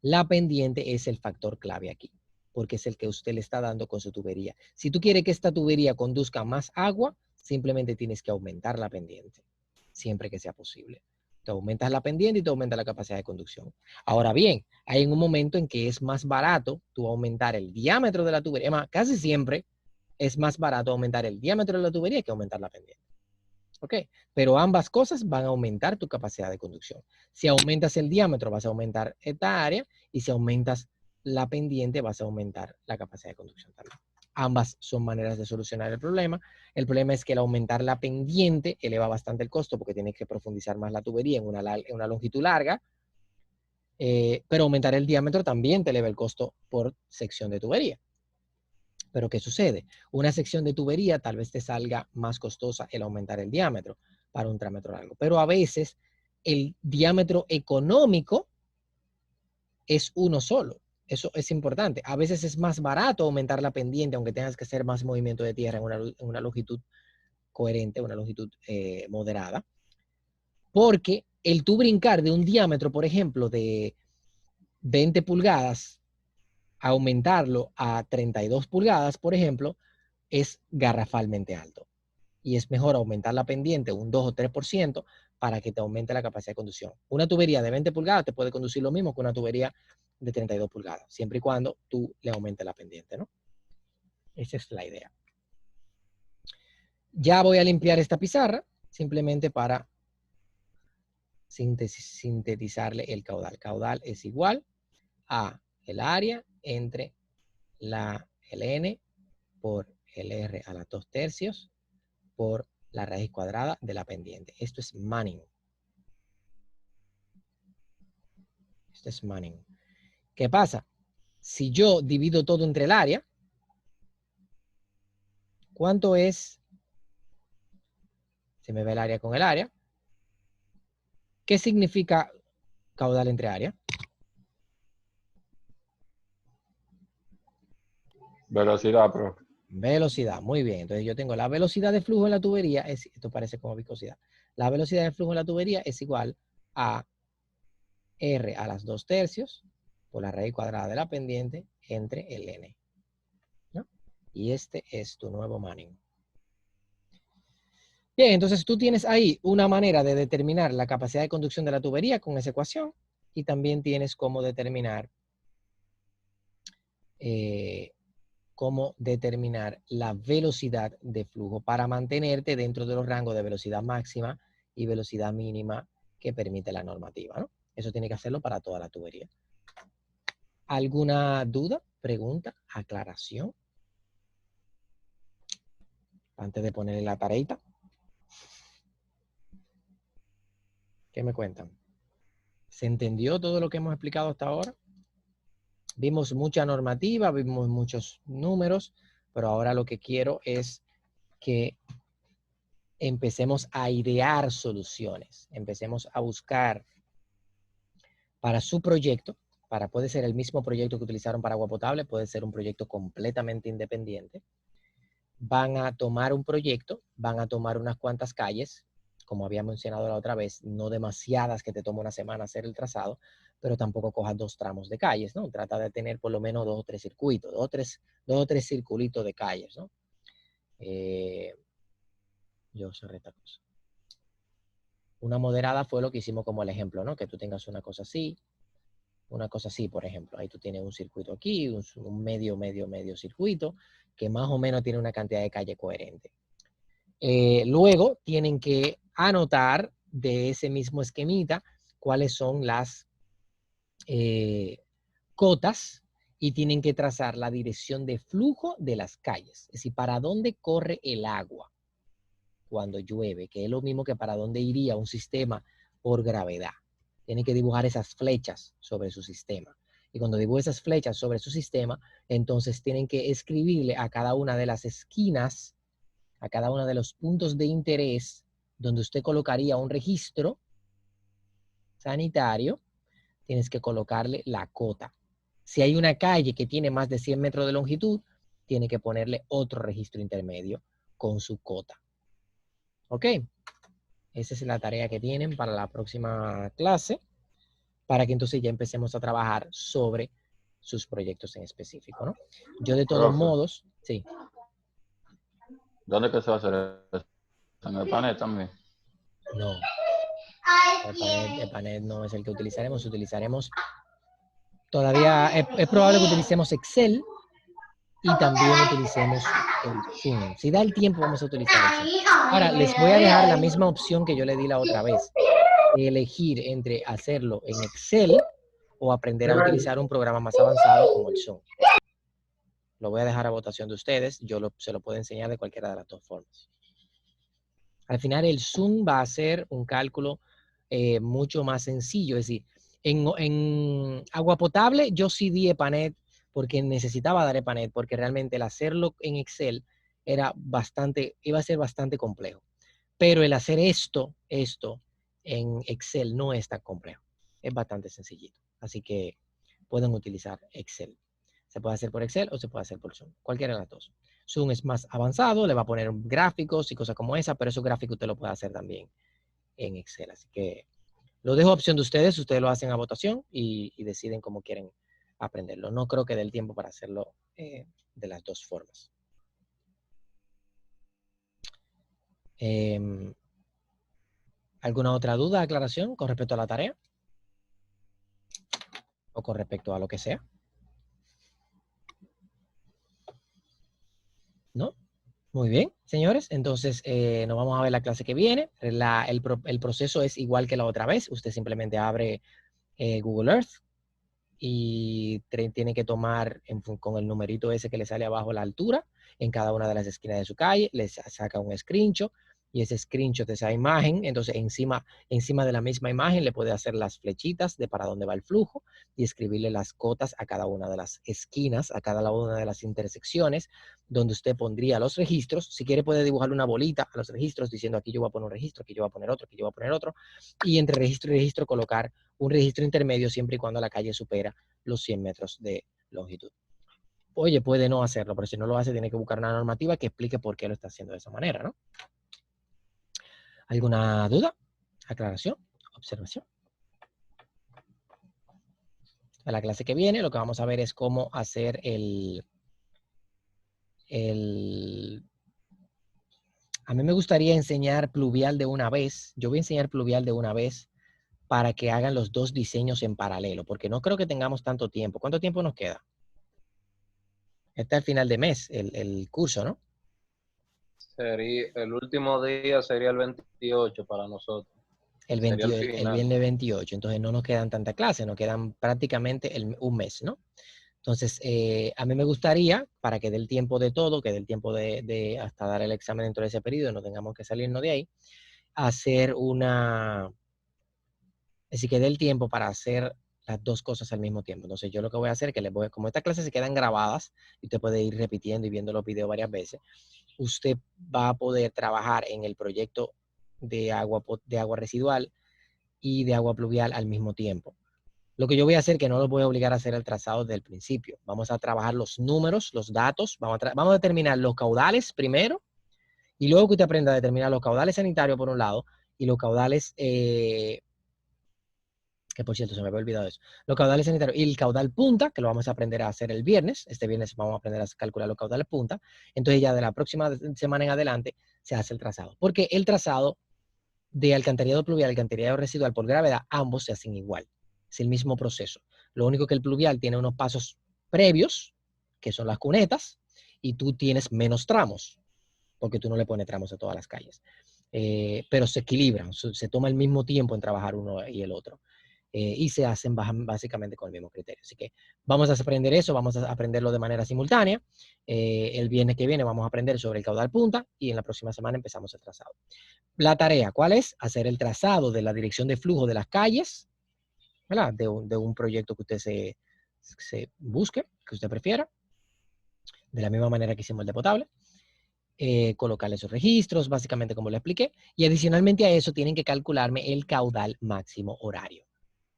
La pendiente es el factor clave aquí, porque es el que usted le está dando con su tubería. Si tú quieres que esta tubería conduzca más agua, simplemente tienes que aumentar la pendiente, siempre que sea posible. Te aumentas la pendiente y te aumenta la capacidad de conducción. Ahora bien, hay un momento en que es más barato tú aumentar el diámetro de la tubería. Además, casi siempre es más barato aumentar el diámetro de la tubería que aumentar la pendiente. ¿Ok? Pero ambas cosas van a aumentar tu capacidad de conducción. Si aumentas el diámetro, vas a aumentar esta área, y si aumentas la pendiente, vas a aumentar la capacidad de conducción también. Ambas son maneras de solucionar el problema. El problema es que el aumentar la pendiente eleva bastante el costo porque tienes que profundizar más la tubería en una longitud larga, pero aumentar el diámetro también te eleva el costo por sección de tubería. Pero ¿qué sucede? Una sección de tubería tal vez te salga más costosa el aumentar el diámetro para un trámetro largo. Pero a veces el diámetro económico es uno solo. Eso es importante. A veces es más barato aumentar la pendiente, aunque tengas que hacer más movimiento de tierra en una longitud coherente, una longitud moderada. Porque el tú brincar de un diámetro, por ejemplo, de 20 pulgadas, aumentarlo a 32 pulgadas, por ejemplo, es garrafalmente alto. y es mejor aumentar la pendiente un 2 o 3% para que te aumente la capacidad de conducción. Una tubería de 20 pulgadas te puede conducir lo mismo que una tubería de 32 pulgadas, siempre y cuando tú le aumentes la pendiente, ¿no? Esa es la idea. Ya voy a limpiar esta pizarra, simplemente para sintetizarle el caudal. Caudal es igual a el área entre el n por el r a la 2/3 por la raíz cuadrada de la pendiente. Esto es Manning. Esto es Manning. ¿Qué pasa? Si yo divido todo entre el área, ¿cuánto es? Se me ve el área con el área. ¿Qué significa caudal entre área?
Velocidad, profe.
Velocidad, muy bien. Entonces yo tengo la velocidad de flujo en la tubería, esto parece como viscosidad. La velocidad de flujo en la tubería es igual a R a las 2/3 por la raíz cuadrada de la pendiente entre el N, ¿no? Y este es tu nuevo Manning. Bien, entonces tú tienes ahí una manera de determinar la capacidad de conducción de la tubería con esa ecuación y también tienes cómo determinar la velocidad de flujo para mantenerte dentro de los rangos de velocidad máxima y velocidad mínima que permite la normativa, ¿no? Eso tiene que hacerlo para toda la tubería. ¿Alguna duda, pregunta, aclaración? Antes de ponerle la tareita. ¿Qué me cuentan? ¿Se entendió todo lo que hemos explicado hasta ahora? Vimos mucha normativa, vimos muchos números, pero ahora lo que quiero es que empecemos a idear soluciones, empecemos a buscar para su proyecto, puede ser el mismo proyecto que utilizaron para agua potable, puede ser un proyecto completamente independiente. Van a tomar un proyecto, van a tomar unas cuantas calles, como había mencionado la otra vez, no demasiadas que te toma una semana hacer el trazado, pero tampoco cojas 2 tramos de calles, ¿no? Trata de tener por lo menos 2 o 3 circuitos, 2 o 3 circulitos de calles, ¿no? Yo cerré esta cosa. Una moderada fue lo que hicimos como el ejemplo, ¿no? Que tú tengas una cosa así, por ejemplo. Ahí tú tienes un circuito aquí, un medio circuito, que más o menos tiene una cantidad de calle coherente. Luego tienen que anotar de ese mismo esquemita cuáles son las cotas y tienen que trazar la dirección de flujo de las calles. Es decir, para dónde corre el agua cuando llueve, que es lo mismo que para dónde iría un sistema por gravedad. Tienen que dibujar esas flechas sobre su sistema. Y cuando dibujan esas flechas sobre su sistema, entonces tienen que escribirle a cada una de las esquinas, a cada uno de los puntos de interés, donde usted colocaría un registro sanitario, tienes que colocarle la cota. Si hay una calle que tiene más de 100 metros de longitud, tiene que ponerle otro registro intermedio con su cota. ¿Ok? Esa es la tarea que tienen para la próxima clase, para que entonces ya empecemos a trabajar sobre sus proyectos en específico, ¿no? Yo de todos modos, sí.
¿Dónde que se va a hacer eso? ¿En el panel también?
No. El panel no es el que utilizaremos. Todavía es probable que utilicemos Excel y también utilicemos el Zoom. Si da el tiempo, vamos a utilizar el Zoom. Ahora, les voy a dejar la misma opción que yo le di la otra vez. Elegir entre hacerlo en Excel o aprender a utilizar un programa más avanzado como el Zoom. Lo voy a dejar a votación de ustedes. Se lo puedo enseñar de cualquiera de las dos formas. Al final, el Zoom va a ser un cálculo mucho más sencillo. Es decir, en agua potable yo sí di EPANET porque necesitaba dar EPANET, porque realmente el hacerlo en Excel iba a ser bastante complejo. Pero el hacer esto en Excel no es tan complejo. Es bastante sencillito. Así que pueden utilizar Excel. Se puede hacer por Excel o se puede hacer por Zoom. Cualquiera de las dos. Zoom es más avanzado, le va a poner gráficos y cosas como esa, pero esos gráficos usted lo puede hacer también en Excel. Así que lo dejo a opción de ustedes. Ustedes lo hacen a votación y deciden cómo quieren aprenderlo. No creo que dé el tiempo para hacerlo de las dos formas. ¿Alguna otra duda, aclaración con respecto a la tarea? ¿O con respecto a lo que sea? ¿No? Muy bien, señores. Entonces, nos vamos a ver la clase que viene. El proceso es igual que la otra vez. Usted simplemente abre Google Earth y tiene que tomar con el numerito ese que le sale abajo la altura en cada una de las esquinas de su calle, le saca un screenshot y ese screenshot de esa imagen, entonces encima de la misma imagen le puede hacer las flechitas de para dónde va el flujo y escribirle las cotas a cada una de las esquinas, a cada una de las intersecciones donde usted pondría los registros. Si quiere puede dibujarle una bolita a los registros diciendo aquí yo voy a poner un registro, aquí yo voy a poner otro, aquí yo voy a poner otro, y entre registro y registro colocar un registro intermedio siempre y cuando la calle supera los 100 metros de longitud. Oye, puede no hacerlo, pero si no lo hace, tiene que buscar una normativa que explique por qué lo está haciendo de esa manera, ¿no? ¿Alguna duda? ¿Aclaración? ¿Observación? A la clase que viene lo que vamos a ver es cómo hacer A mí me gustaría enseñar pluvial de una vez. Yo voy a enseñar pluvial de una vez para que hagan los dos diseños en paralelo, porque no creo que tengamos tanto tiempo. ¿Cuánto tiempo nos queda? Está al final de mes el curso, ¿no?
El último día sería el 28 para nosotros.
El viernes 28. Entonces no nos quedan tantas clases, nos quedan prácticamente un mes, ¿no? Entonces, a mí me gustaría, para que dé el tiempo de todo, que dé el tiempo de hasta dar el examen dentro de ese periodo, no tengamos que salirnos de ahí, hacer así que dé el tiempo para hacer las dos cosas al mismo tiempo. Entonces yo lo que voy a hacer es que como estas clases se quedan grabadas y usted puede ir repitiendo y viendo los videos varias veces, usted va a poder trabajar en el proyecto de agua residual y de agua pluvial al mismo tiempo. Lo que yo voy a hacer, que no los voy a obligar a hacer el trazado desde el principio. Vamos a trabajar los números, los datos, vamos a determinar los caudales primero y luego que usted aprenda a determinar los caudales sanitarios por un lado y los caudales que por cierto se me había olvidado eso, los caudales sanitarios y el caudal punta, que lo vamos a aprender a hacer el viernes. Este viernes vamos a aprender a calcular los caudales punta. Entonces ya de la próxima semana en adelante se hace el trazado. Porque el trazado de alcantarillado pluvial y alcantarillado residual por gravedad, ambos se hacen igual. Es el mismo proceso. Lo único que el pluvial tiene unos pasos previos, que son las cunetas, y tú tienes menos tramos, porque tú no le pones tramos a todas las calles. Pero se equilibran, se toma el mismo tiempo en trabajar uno y el otro. Y se hacen básicamente con el mismo criterio. Así que vamos a aprender eso, vamos a aprenderlo de manera simultánea. El viernes que viene vamos a aprender sobre el caudal punta y en la próxima semana empezamos el trazado. La tarea, ¿cuál es? Hacer el trazado de la dirección de flujo de las calles, ¿verdad? De un proyecto que usted se busque, que usted prefiera, de la misma manera que hicimos el de potable. Colocarle esos registros, básicamente como le expliqué, y adicionalmente a eso tienen que calcularme el caudal máximo horario.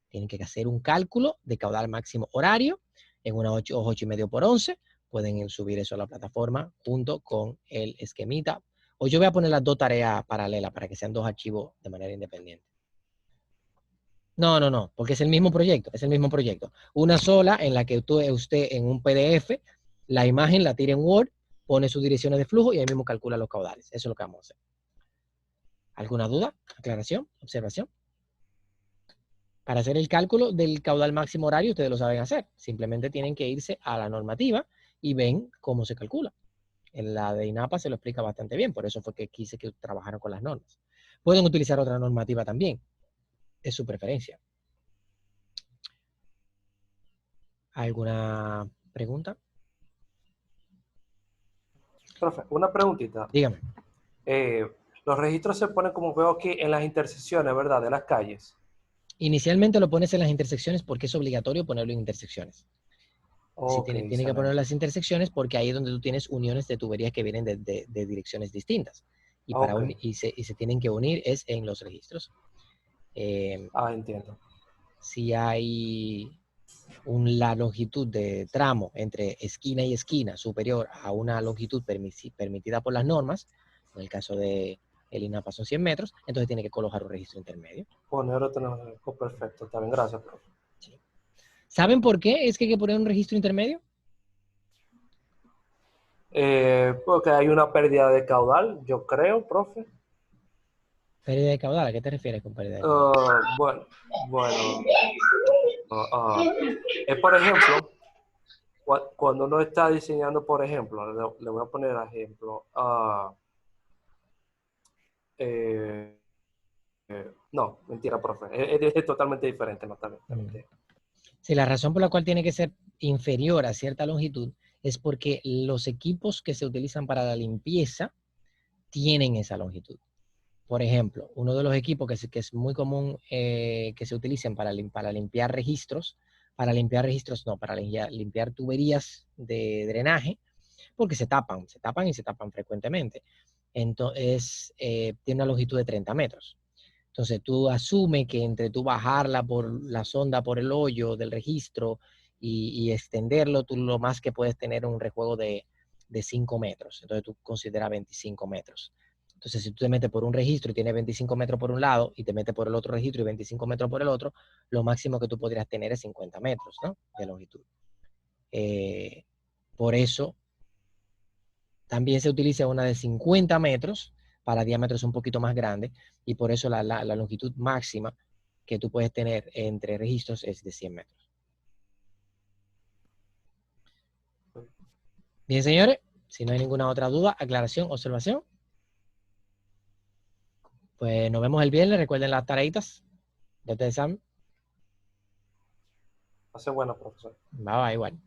Tienen que hacer un cálculo de caudal máximo horario en una 8,5 por 11. Pueden subir eso a la plataforma junto con el esquemita. O yo voy a poner las dos tareas paralelas para que sean dos archivos de manera independiente. No, porque es el mismo proyecto, Una sola en la que usted en un PDF, la imagen la tira en Word, pone sus direcciones de flujo y ahí mismo calcula los caudales. Eso es lo que vamos a hacer. ¿Alguna duda? ¿Aclaración? ¿Observación? Para hacer el cálculo del caudal máximo horario, ustedes lo saben hacer. Simplemente tienen que irse a la normativa y ven cómo se calcula. En la de INAPA se lo explica bastante bien, por eso fue que quise que trabajaran con las normas. Pueden utilizar otra normativa también. Es su preferencia. ¿Alguna pregunta?
Profe, una preguntita.
Dígame.
Los registros se ponen, como veo aquí, en las intersecciones, ¿verdad? De las calles.
Inicialmente lo pones en las intersecciones porque es obligatorio ponerlo en intersecciones.
Okay,
tiene que ponerlo en las intersecciones porque ahí es donde tú tienes uniones de tuberías que vienen de direcciones distintas. Y, se tienen que unir es en los registros.
Entiendo.
Si hay la longitud de tramo entre esquina y esquina superior a una longitud permitida por las normas, en el caso de el INAPA son 100 metros, entonces tiene que colocar un registro intermedio.
Poner otro, perfecto, está bien, gracias, profe.
Sí. ¿Saben por qué es que hay que poner un registro intermedio?
Porque hay una pérdida de caudal, yo creo, profe.
Pérdida de caudal, ¿a qué te refieres con pérdida de caudal?
Bueno, es por ejemplo, cuando uno está diseñando, por ejemplo, le voy a poner ejemplo, no, mentira, profe, es totalmente diferente, no, también.
Sí, la razón por la cual tiene que ser inferior a cierta longitud es porque los equipos que se utilizan para la limpieza tienen esa longitud. Por ejemplo, uno de los equipos que es muy común que se utilicen para limpiar registros, para limpiar tuberías de drenaje, porque se tapan y se tapan frecuentemente. Entonces, tiene una longitud de 30 metros. Entonces, tú asumes que entre tú bajarla por la sonda, por el hoyo del registro y extenderlo, tú lo más que puedes tener un rejuego de 5 metros. Entonces, tú consideras 25 metros. Entonces, si tú te metes por un registro y tienes 25 metros por un lado y te metes por el otro registro y 25 metros por el otro, lo máximo que tú podrías tener es 50 metros, ¿no? De longitud. Por eso, también se utiliza una de 50 metros para diámetros un poquito más grandes y por eso la longitud máxima que tú puedes tener entre registros es de 100 metros. Bien, señores, si no hay ninguna otra duda, aclaración, observación, pues nos vemos el viernes. Recuerden las tareitas de este examen.
Hace bueno, profesor.
Va, igual.